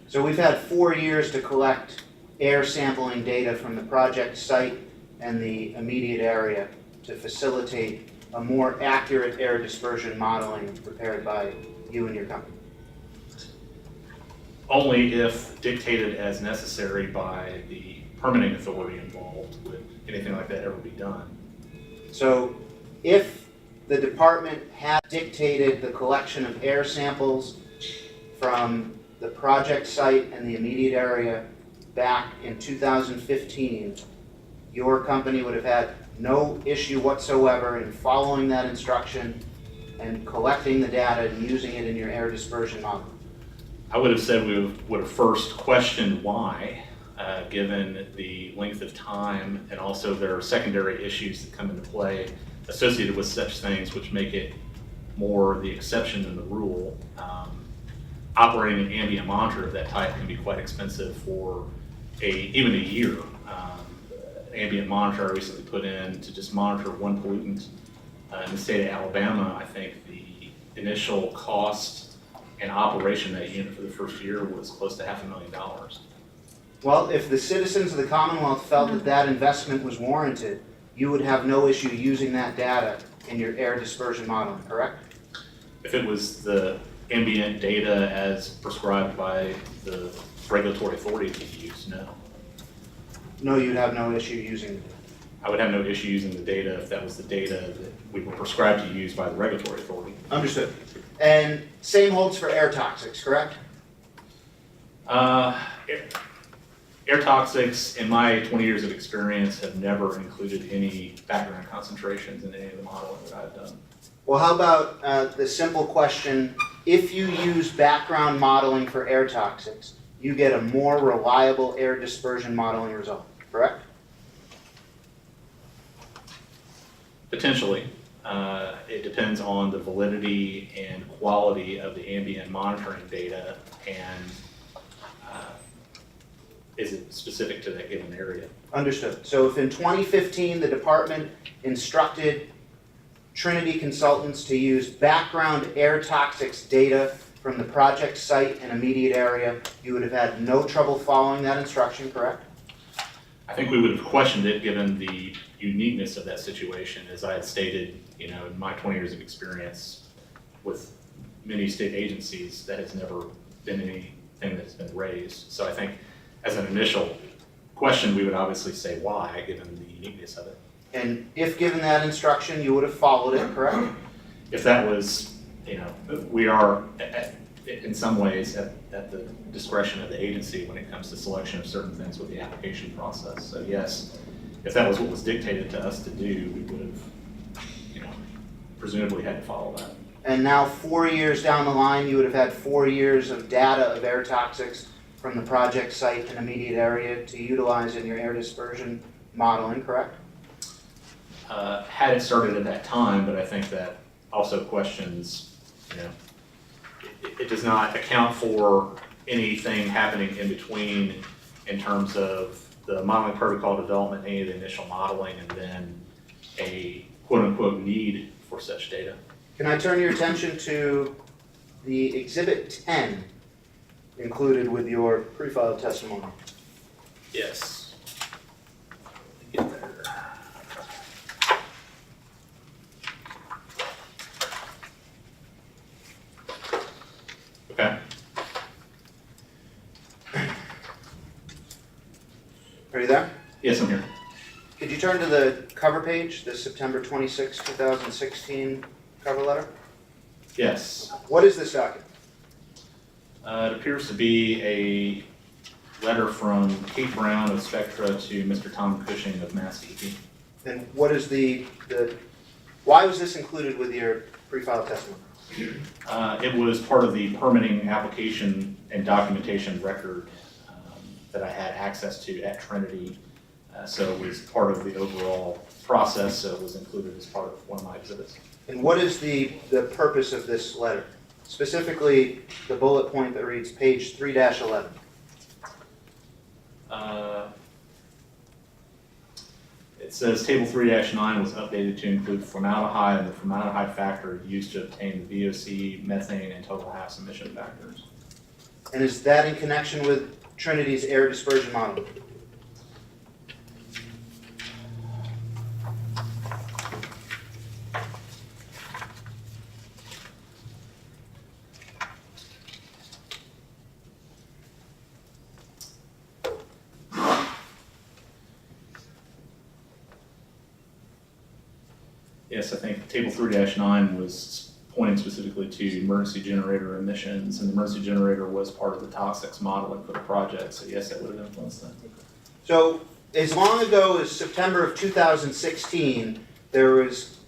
So we've had 4 years to collect air sampling data from the project site and the immediate area to facilitate a more accurate air dispersion modeling prepared by you and your company. Only if dictated as necessary by the permitting authority involved would anything like that ever be done. So if the department had dictated the collection of air samples from the project site and the immediate area back in 2015, your company would have had no issue whatsoever in following that instruction and collecting the data and using it in your air dispersion model. I would have said we would have first questioned why, given the length of time, and also there are secondary issues that come into play associated with such things which make it more the exception than the rule. Operating an ambient monitor of that type can be quite expensive for even a year. Ambient monitor I recently put in to just monitor one pollutant in the state of Alabama. I think the initial cost and operation of that unit for the first year was close to $500,000. Well, if the citizens of the Commonwealth felt that that investment was warranted, you would have no issue using that data in your air dispersion modeling, correct? If it was the ambient data as prescribed by the regulatory authority to use, no. No, you'd have no issue using it. I would have no issue using the data if that was the data that we were prescribed to use by the regulatory authority. Understood. And same holds for air toxics, correct? Air toxics, in my 20 years of experience, have never included any background concentrations in any of the modeling that I've done. Well, how about the simple question, if you use background modeling for air toxics, you get a more reliable air dispersion modeling result, correct? Potentially. It depends on the validity and quality of the ambient monitoring data, and is it specific to that given area? Understood. So if in 2015 the department instructed Trinity consultants to use background air toxics data from the project site and immediate area, you would have had no trouble following that instruction, correct? I think we would have questioned it given the uniqueness of that situation. As I had stated, in my 20 years of experience with many state agencies, that has never been anything that's been raised. So I think as an initial question, we would obviously say why, given the uniqueness of it. And if given that instruction, you would have followed it, correct? If that was, we are in some ways at the discretion of the agency when it comes to selection of certain things with the application process. So yes, if that was what was dictated to us to do, we would have, presumably had to follow that. And now 4 years down the line, you would have had 4 years of data of air toxics from the project site and immediate area to utilize in your air dispersion modeling, correct? Had it started at that time, but I think that also questions, it does not account for anything happening in between in terms of the modeling protocol development, any of the initial modeling, and then a quote-unquote need for such data. Can I turn your attention to the Exhibit 10 included with your pre-filed testimony? Yes. Get there. Okay. Are you there? Yes, I'm here. Could you turn to the cover page, the September 26, 2016 cover letter? Yes. What is this document? It appears to be a letter from Kate Brown of Spectra to Mr. Tom Cushing of Mass DEP. And what is why was this included with your pre-filed testimony? It was part of the permitting application and documentation record that I had access to at Trinity. So it was part of the overall process, so it was included as part of one of my exhibits. And what is the purpose of this letter? Specifically, the bullet point that reads page 3-11. It says table 3-9 was updated to include formaldehyde and the formaldehyde factor used to obtain the VOC, methane, and total Haas emission factors. And is that in connection with Trinity's air dispersion model? Yes, I think table 3-9 was pointing specifically to emergency generator emissions, and the emergency generator was part of the toxics modeling for the project, so yes, that would have influenced that. So, as long ago as September of 2016, there was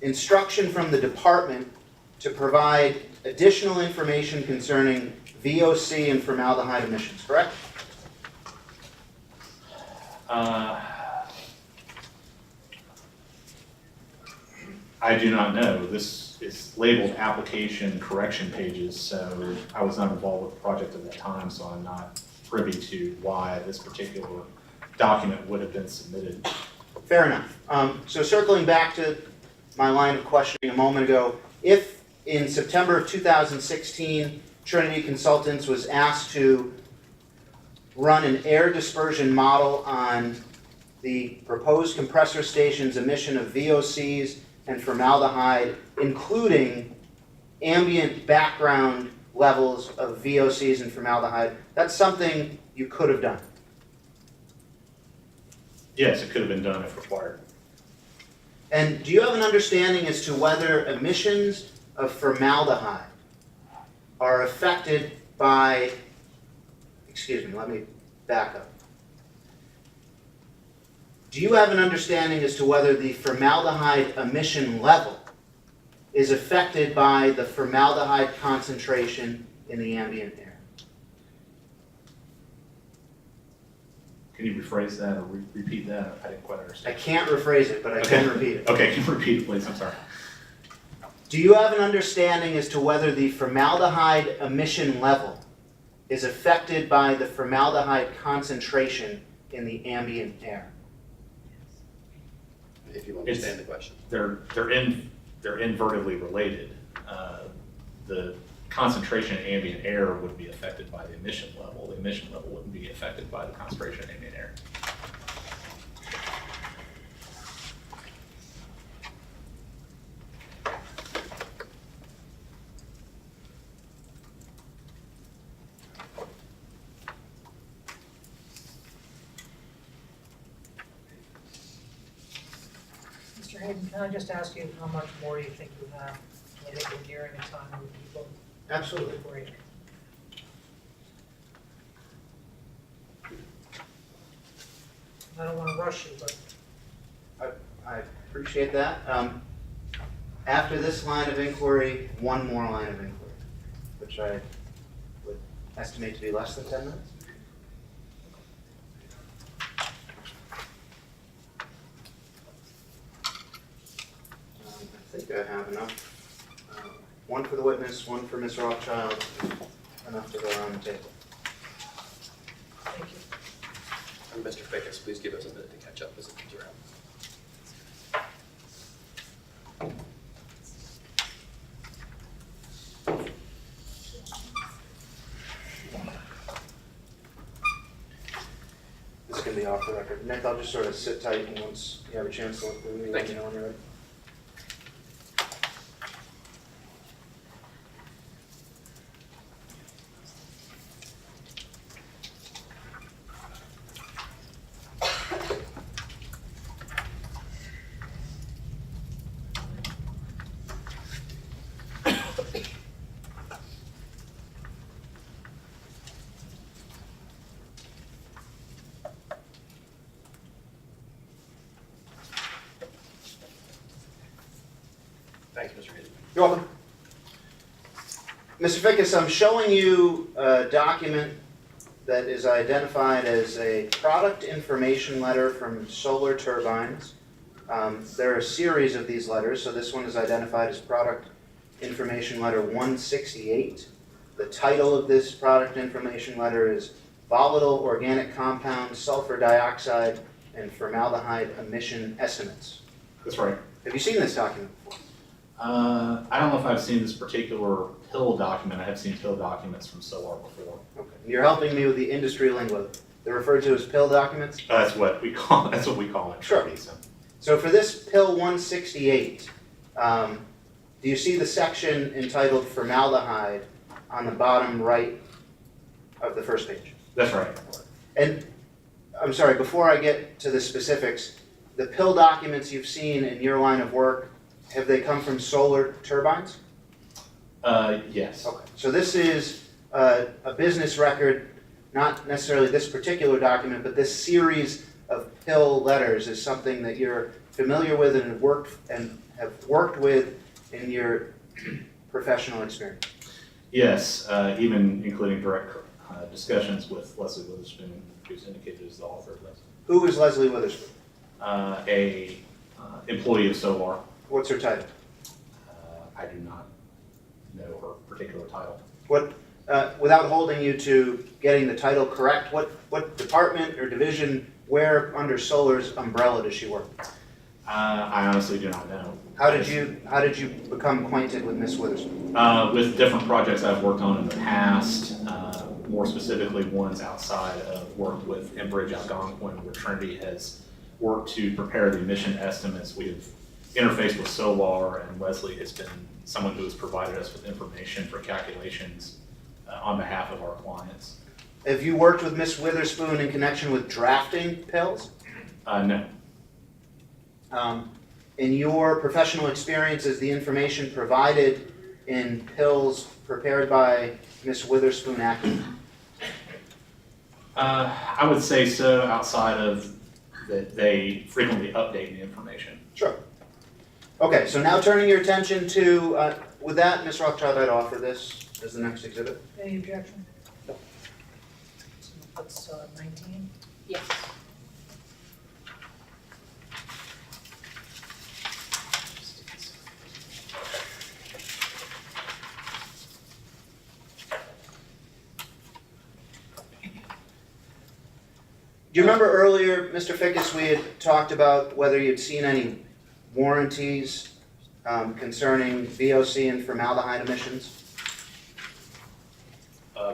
instruction from the department to provide additional information concerning VOC and formaldehyde emissions, correct? I do not know. This is labeled application correction pages, so I was not involved with the project at that time, so I'm not privy to why this particular document would have been submitted. Fair enough. So circling back to my line of questioning a moment ago, if in September of 2016, Trinity Consultants was asked to run an air dispersion model on the proposed compressor station's emission of VOCs and formaldehyde, including ambient background levels of VOCs and formaldehyde, that's something you could have done. Yes, it could have been done if required. And do you have an understanding as to whether emissions of formaldehyde are affected by, excuse me, let me back up. Do you have an understanding as to whether the formaldehyde emission level is affected by the formaldehyde concentration in the ambient air? Can you rephrase that or repeat that? I didn't quite I understand. can't rephrase it, but I can repeat it. Okay, can you repeat it, please? I'm sorry. Do you have an understanding as to whether the formaldehyde emission level is affected by the formaldehyde concentration in the ambient air? If you understand the question. They're invertedly related. The concentration in ambient air would be affected by the emission level. The emission level wouldn't be affected by the concentration in ambient air. Mr. Hayden, can I just ask you how much more you think you have? I think we're nearing a time where people Absolutely. break. I don't want to rush you, but I appreciate that. After this line of inquiry, one more line of inquiry, which I would estimate to be less than 10 minutes. I think I have enough. One for the witness, one for Ms. Rothschild, enough to go around the table. thank you. from Mr. Fickas, please give us a minute to catch up as it comes around. This can be off the record. Nick, I'll just sort of sit tight, and once you have a chance to look through me, let me know when you're ready. Thanks, Mr. Hayden. You're welcome. Mr. Fickas, I'm showing you a document that is identified as a product information letter from Solar Turbines. There are a series of these letters, so this one is identified as product information letter 168. The title of this product information letter is Volatile Organic Compound Sulfur Dioxide and Formaldehyde Emission Estimates. That's right. Have you seen this document before? I don't know if I've seen this particular pill document. I have seen pill documents from Solar before. Okay. You're helping me with the industry lingo. They're referred to as pill documents? That's what we call it. Sure. So for this pill 168, do you see the section entitled formaldehyde on the bottom right of the first page? That's right. And I'm sorry, before I get to the specifics, the pill documents you've seen in your line of work, have they come from Solar Turbines? Yes. Okay. So this is a business record, not necessarily this particular document, but this series of pill letters is something that you're familiar with and have worked with in your professional experience. Yes, even including direct discussions with Leslie Witherspoon, who's indicated as the author of this. Who is Leslie Witherspoon? A employee of Solar. What's her title? I do not know her particular title. What, without holding you to getting the title correct, what department or division, where under Solar's umbrella does she work? I honestly do not know. How did you become acquainted with Miss Witherspoon? With different projects I've worked on in the past, more specifically ones outside of work with Enbridge Algonquin, where Trinity has worked to prepare the emission estimates. We have interfaced with Solar, and Leslie has been someone who has provided us with information for calculations on behalf of our clients. Have you worked with Miss Witherspoon in connection with drafting pills? No. In your professional experience, is the information provided in pills prepared by Miss Witherspoon accurate? I would say so, outside of that they frequently update the information. Sure. Okay, so now turning your attention to, with that, Ms. Rothschild, I'd offer this as the next exhibit. Any objection? So that's 19. Yes. Do you remember earlier, Mr. Fickas, we had talked about whether you'd seen any warranties concerning VOC and formaldehyde emissions?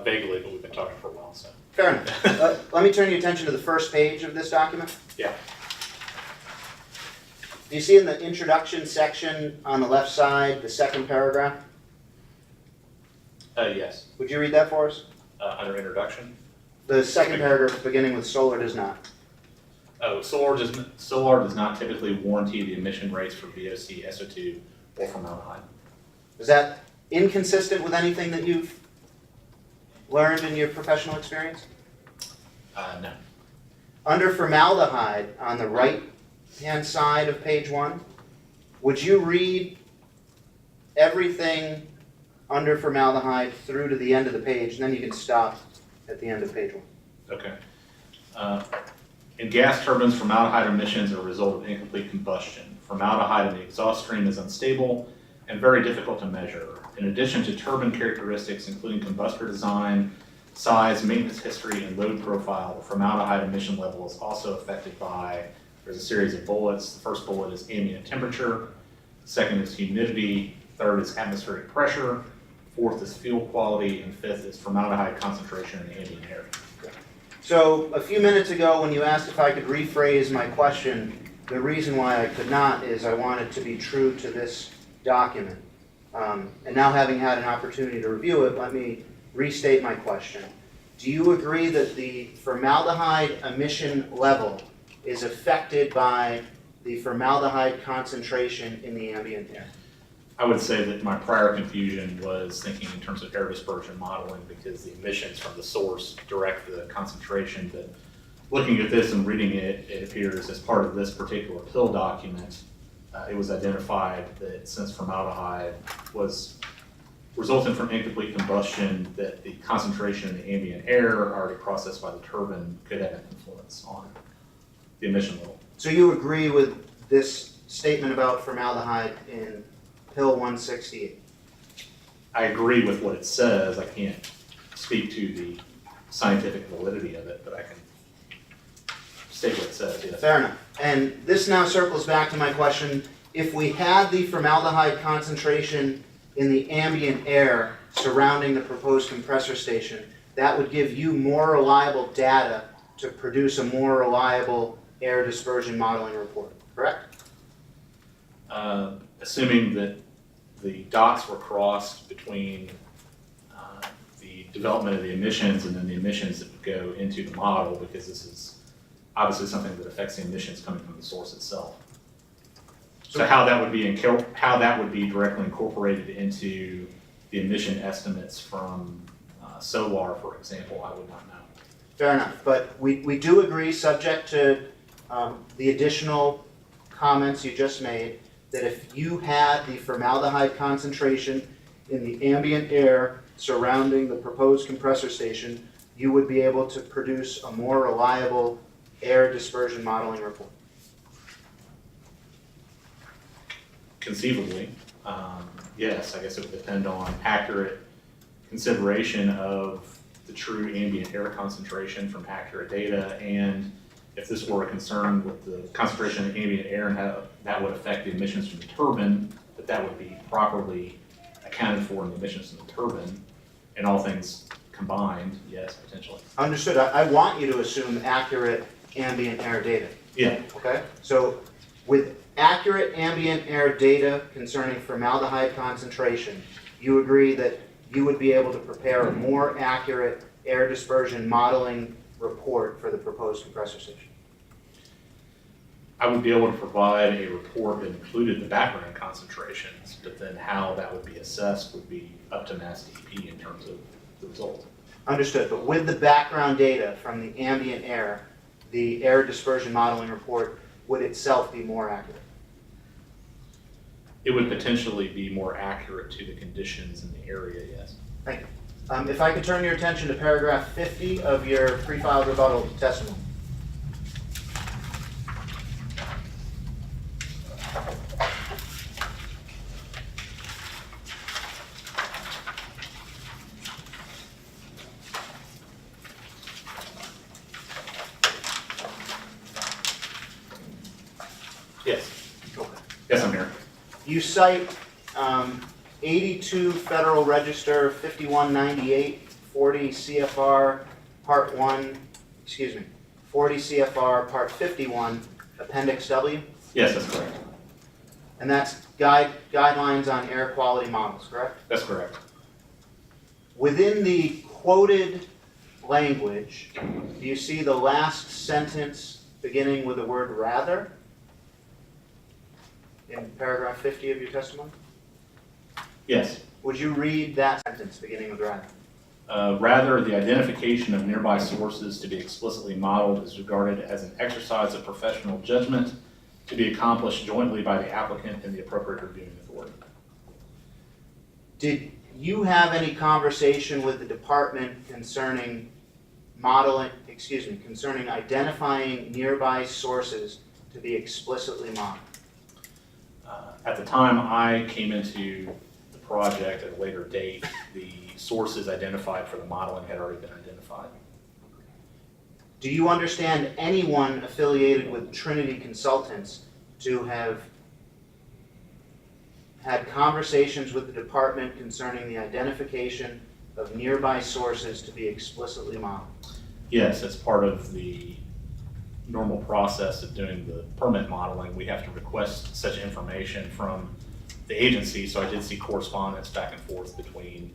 Vaguely, but we've been talking for a while, so. Fair enough. Let me turn your attention to the first page of this document. Yeah. Do you see in the introduction section on the left side, the second paragraph? Yes. Would you read that for us? Under introduction. The second paragraph beginning with Solar does not. Oh, Solar does not typically warranty the emission rates for VOC, SO2, or formaldehyde. Is that inconsistent with anything that you've learned in your professional experience? No. Under formaldehyde, on the right-hand side of page 1, would you read everything under formaldehyde through to the end of the page, and then you can stop at the end of page 1. Okay. In gas turbines, formaldehyde emissions are a result of incomplete combustion. Formaldehyde in the exhaust stream is unstable and very difficult to measure. In addition to turbine characteristics, including combustor design, size, maintenance history, and load profile, the formaldehyde emission level is also affected by, there's a series of bullets. The first bullet is ambient temperature, second is humidity, third is atmospheric pressure, fourth is fuel quality, and fifth is formaldehyde concentration in the ambient air. So a few minutes ago, when you asked if I could rephrase my question, the reason why I could not is I wanted to be true to this document. And now having had an opportunity to review it, let me restate my question. Do you agree that the formaldehyde emission level is affected by the formaldehyde concentration in the ambient air? I would say that my prior confusion was thinking in terms of air dispersion modeling because the emissions from the source direct the concentration, but looking at this and reading it, it appears as part of this particular pill document, it was identified that since formaldehyde was resulting from incomplete combustion, that the concentration in the ambient air already processed by the turbine could have an influence on the emission level. So you agree with this statement about formaldehyde in pill 168? I agree with what it says. I can't speak to the scientific validity of it, but I can state what it says, yes. Fair enough. And this now circles back to my question. If we had the formaldehyde concentration in the ambient air surrounding the proposed compressor station, that would give you more reliable data to produce a more reliable air dispersion modeling report, correct? Assuming that the dots were crossed between the development of the emissions and then the emissions that would go into the model, because this is obviously something that affects the emissions coming from the source itself. So how that would be directly incorporated into the emission estimates from SOLAR, for example, I would not know. Fair enough, but we do agree, subject to the additional comments you just made, that if you had the formaldehyde concentration in the ambient air surrounding the proposed compressor station, you would be able to produce a more reliable air dispersion modeling report. Conceivably, yes, I guess it would depend on accurate consideration of the true ambient air concentration from accurate data, and if this were a concern with the concentration of ambient air and how that would affect the emissions from the turbine, that would be properly accounted for in the emissions from the turbine, and all things combined, yes, potentially. Understood. I want you to assume accurate ambient air data. Yeah. Okay? So with accurate ambient air data concerning formaldehyde concentration, you agree that you would be able to prepare a more accurate air dispersion modeling report for the proposed compressor station? I would be able to provide a report that included the background concentrations, but then how that would be assessed would be up to Mass DEP in terms of the result. Understood, but with the background data from the ambient air, the air dispersion modeling report would itself be more accurate? It would potentially be more accurate to the conditions in the area, yes. Thank you. If I could turn your attention to paragraph 50 of your pre-filed rebuttal testimony. Yes. Yes, I'm here. You cite 82 Federal Register 5198, 40 CFR Part 1, 40 CFR Part 51, Appendix W, Yes, that's correct. and that's guidelines on air quality models, correct? That's correct. Within the quoted language, do you see the last sentence beginning with the word rather in paragraph 50 of your testimony? Yes. Would you read that sentence beginning with rather? Rather, the identification of nearby sources to be explicitly modeled is regarded as an exercise of professional judgment to be accomplished jointly by the applicant and the appropriate reviewing authority. Did you have any conversation with the department concerning concerning identifying nearby sources to be explicitly modeled? At the time I came into the project at a later date, the sources identified for the modeling had already been identified. Do you understand anyone affiliated with Trinity Consultants to have had conversations with the department concerning the identification of nearby sources to be explicitly modeled? Yes, as part of the normal process of doing the permit modeling, we have to request such information from the agency. So I did see correspondence back and forth between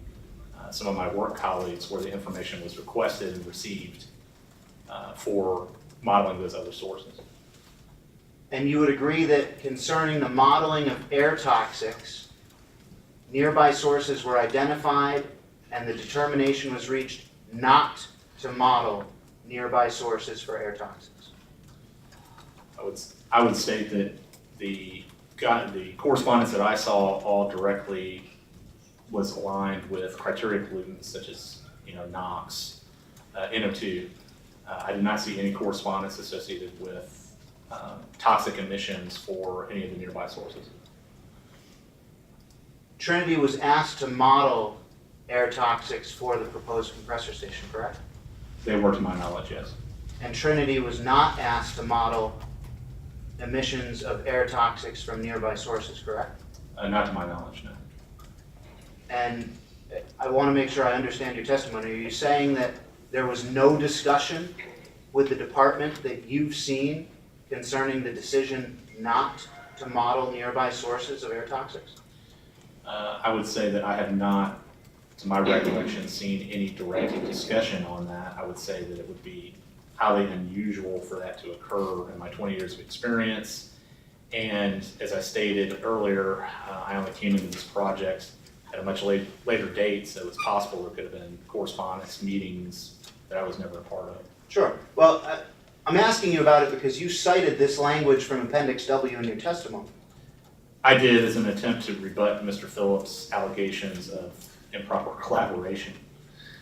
some of my work colleagues where the information was requested and received for modeling those other sources. And you would agree that concerning the modeling of air toxics, nearby sources were identified and the determination was reached not to model nearby sources for air toxics? I would state that the correspondence that I saw all directly was aligned with criteria pollutants such as NOx, NO2. I did not see any correspondence associated with toxic emissions for any of the nearby sources. Trinity was asked to model air toxics for the proposed compressor station, correct? They were, to my knowledge, yes. And Trinity was not asked to model emissions of air toxics from nearby sources, correct? Not to my knowledge, no. And I want to make sure I understand your testimony. Are you saying that there was no discussion with the department that you've seen concerning the decision not to model nearby sources of air toxics? I would say that I have not, to my recollection, seen any direct discussion on that. I would say that it would be highly unusual for that to occur in my 20 years of experience. And as I stated earlier, I only came into this project at a much later date, so it's possible there could have been correspondence, meetings that I was never a part of. Sure. Well, I'm asking you about it because you cited this language from Appendix W in your testimony. I did as an attempt to rebut Mr. Phillips' allegations of improper collaboration.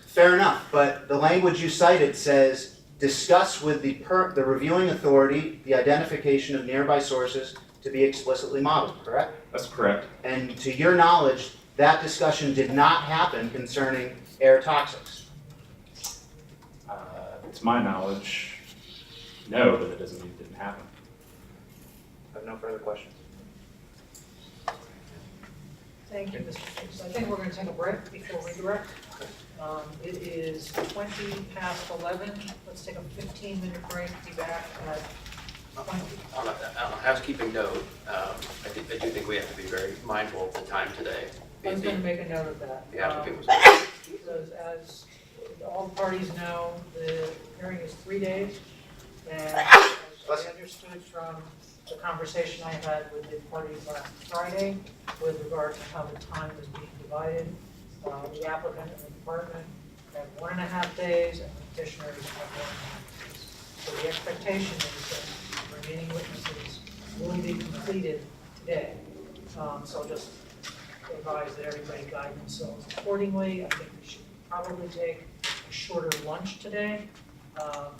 Fair enough, but the language you cited says, discuss with the reviewing authority the identification of nearby sources to be explicitly modeled, correct? That's correct. And to your knowledge, that discussion did not happen concerning air toxics. To my knowledge, no, but that doesn't mean it didn't happen. I have no further questions. Thank you, Mr. Fickas. I think we're going to take a break before we direct. It is 20 past 11. Let's take a 15-minute break. Be back at 20. On a housekeeping note, I do think we have to be very mindful of the time today. I was going to make a note of that. The applicant was. Because as all parties know, the hearing is 3 days. And as I understood from the conversation I had with the parties last Friday with regard to how the time was being divided, the applicant and the department have 1.5 days and the petitioners have 1.5 days. So the expectation is that the remaining witnesses will be completed today. So just advise that everybody guide themselves accordingly. I think we should probably take a shorter lunch today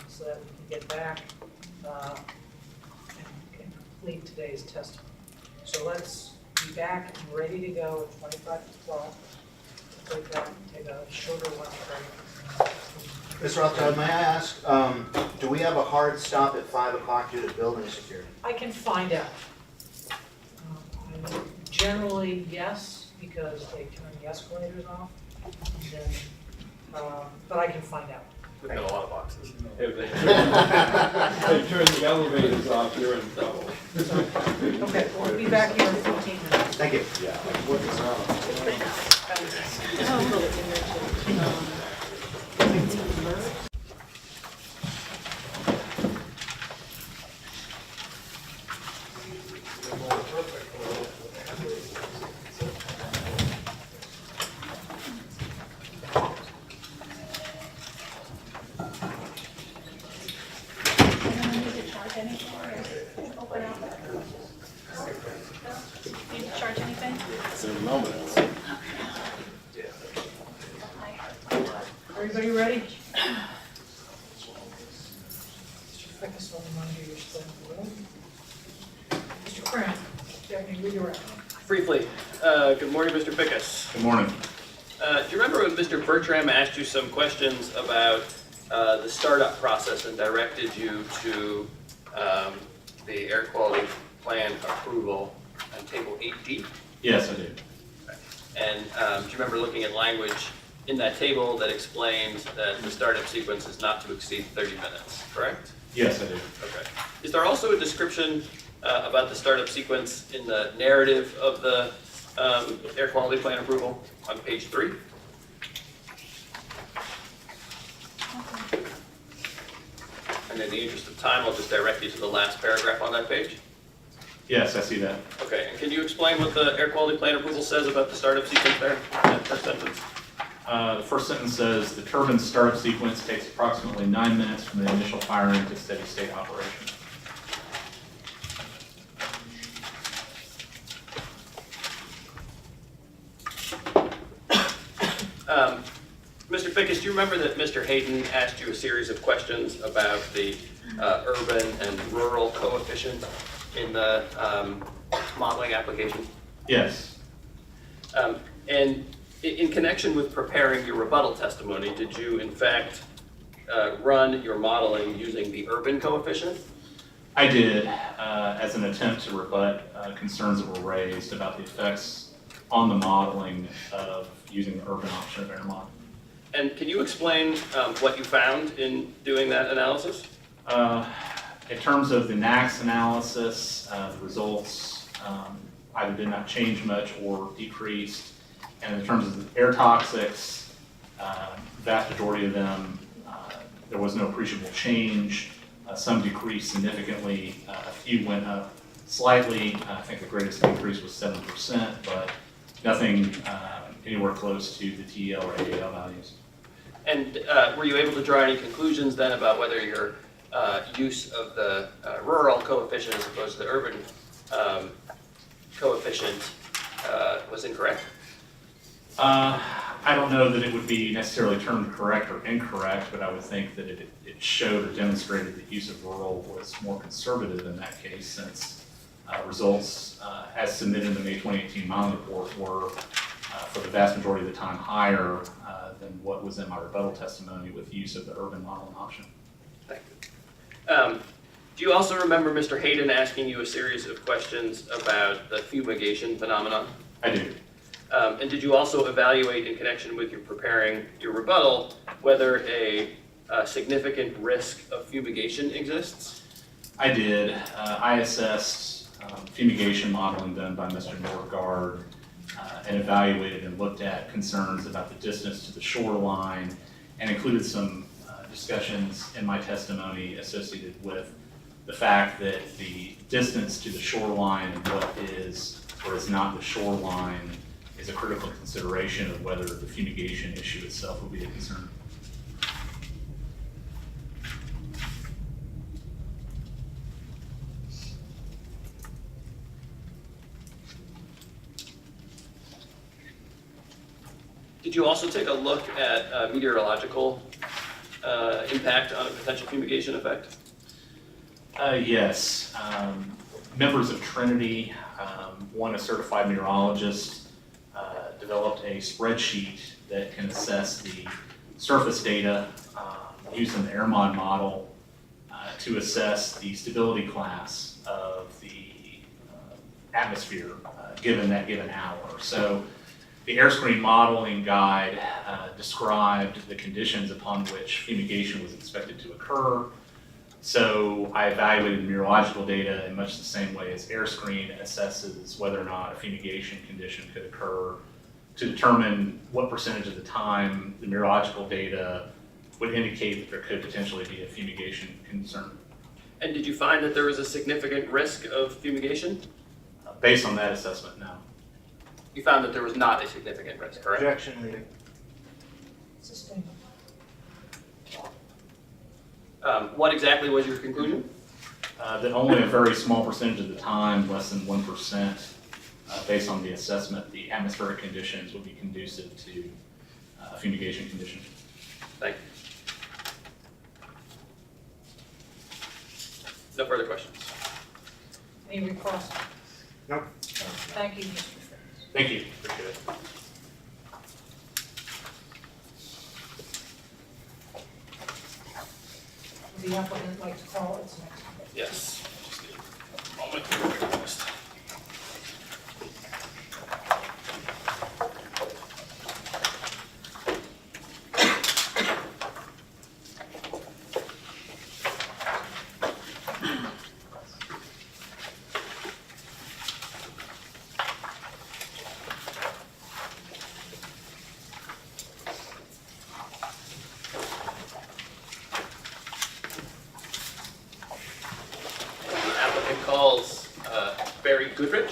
so that we can get back and complete today's testimony. So let's be back and ready to go at 25 to 12. Take a shorter lunch break. Ms. Rothschild, may I ask, do we have a hard stop at 5 o'clock due to building security? I can find out. Generally, yes, because they turn the escalators off. And then, but I can find out. We've got a lot of boxes. If they turn the elevators off, you're in trouble. Okay, we'll be back here in 15 minutes. Thank you. Everybody ready? Mr. Fickas, I'll remind you you're still in the room. Mr. Cramb, Deputy Redirect. Briefly, good morning, Mr. Fickas. Good morning. Do you remember when Mr. Bertram asked you some questions about the startup process and directed you to the air quality plan approval on table 8D? Yes, I do. And do you remember looking at language in that table that explained that the startup sequence is not to exceed 30 minutes, correct? Yes, I do. Okay. Is there also a description about the startup sequence in the narrative of the air quality plan approval on page 3? And in the interest of time, I'll just direct you to the last paragraph on that page. Yes, I see that. Okay, and can you explain what the air quality plan approval says about the startup sequence there, that first sentence? The first sentence says, the turbine startup sequence takes approximately 9 minutes from the initial firing to steady state operation. Mr. Fickas, do you remember that Mr. Hayden asked you a series of questions about the urban and rural coefficient in the modeling application? Yes. And in connection with preparing your rebuttal testimony, did you in fact run your modeling using the urban coefficient? I did, as an attempt to rebut concerns that were raised about the effects on the modeling of using the urban option of AirMod. And can you explain what you found in doing that analysis? In terms of the NACS analysis, the results either did not change much or decreased. And in terms of the air toxics, vast majority of them, there was no appreciable change. Some decreased significantly. A few went up slightly. I think the greatest increase was 7%, but nothing anywhere close to the TEL or AAL values. And were you able to draw any conclusions then about whether your use of the rural coefficient as opposed to the urban coefficient was incorrect? I don't know that it would be necessarily termed correct or incorrect, but I would think that it showed or demonstrated that use of rural was more conservative in that case, since results as submitted in the May 2018 modeling report were for the vast majority of the time higher than what was in my rebuttal testimony with use of the urban modeling option. Thank you. Do you also remember Mr. Hayden asking you a series of questions about the fumigation phenomenon? I do. And did you also evaluate in connection with your preparing your rebuttal whether a significant risk of fumigation exists? I did. I assessed fumigation modeling done by Mr. Norgard and evaluated and looked at concerns about the distance to the shoreline and included some discussions in my testimony associated with the fact that the distance to the shoreline and what is or is not the shoreline is a critical consideration of whether the fumigation issue itself will be a concern. Did you also take a look at meteorological impact on a potential fumigation effect? Yes. Members of Trinity, one a certified meteorologist, developed a spreadsheet that can assess the surface data used in the AirMod model to assess the stability class of the atmosphere given that given hour. So the air screen modeling guide described the conditions upon which fumigation was expected to occur. So I evaluated the meteorological data in much the same way as AirScreen assesses whether or not a fumigation condition could occur to determine what percentage of the time the meteorological data would indicate that there could potentially be a fumigation concern. And did you find that there was a significant risk of fumigation? Based on that assessment, no. You found that there was not a significant risk, correct? Objection, leader. Sustained. What exactly was your conclusion? That only a very small percentage of the time, less than 1%, based on the assessment, the atmospheric conditions would be conducive to a fumigation condition. Thank you. No further questions. Any requests? Nope. Thank you, Mr. Fickas. Thank you. Appreciate it. the applicant like to call its next meeting? Yes. Just need a moment to request. Applicant calls Barry Goodrich.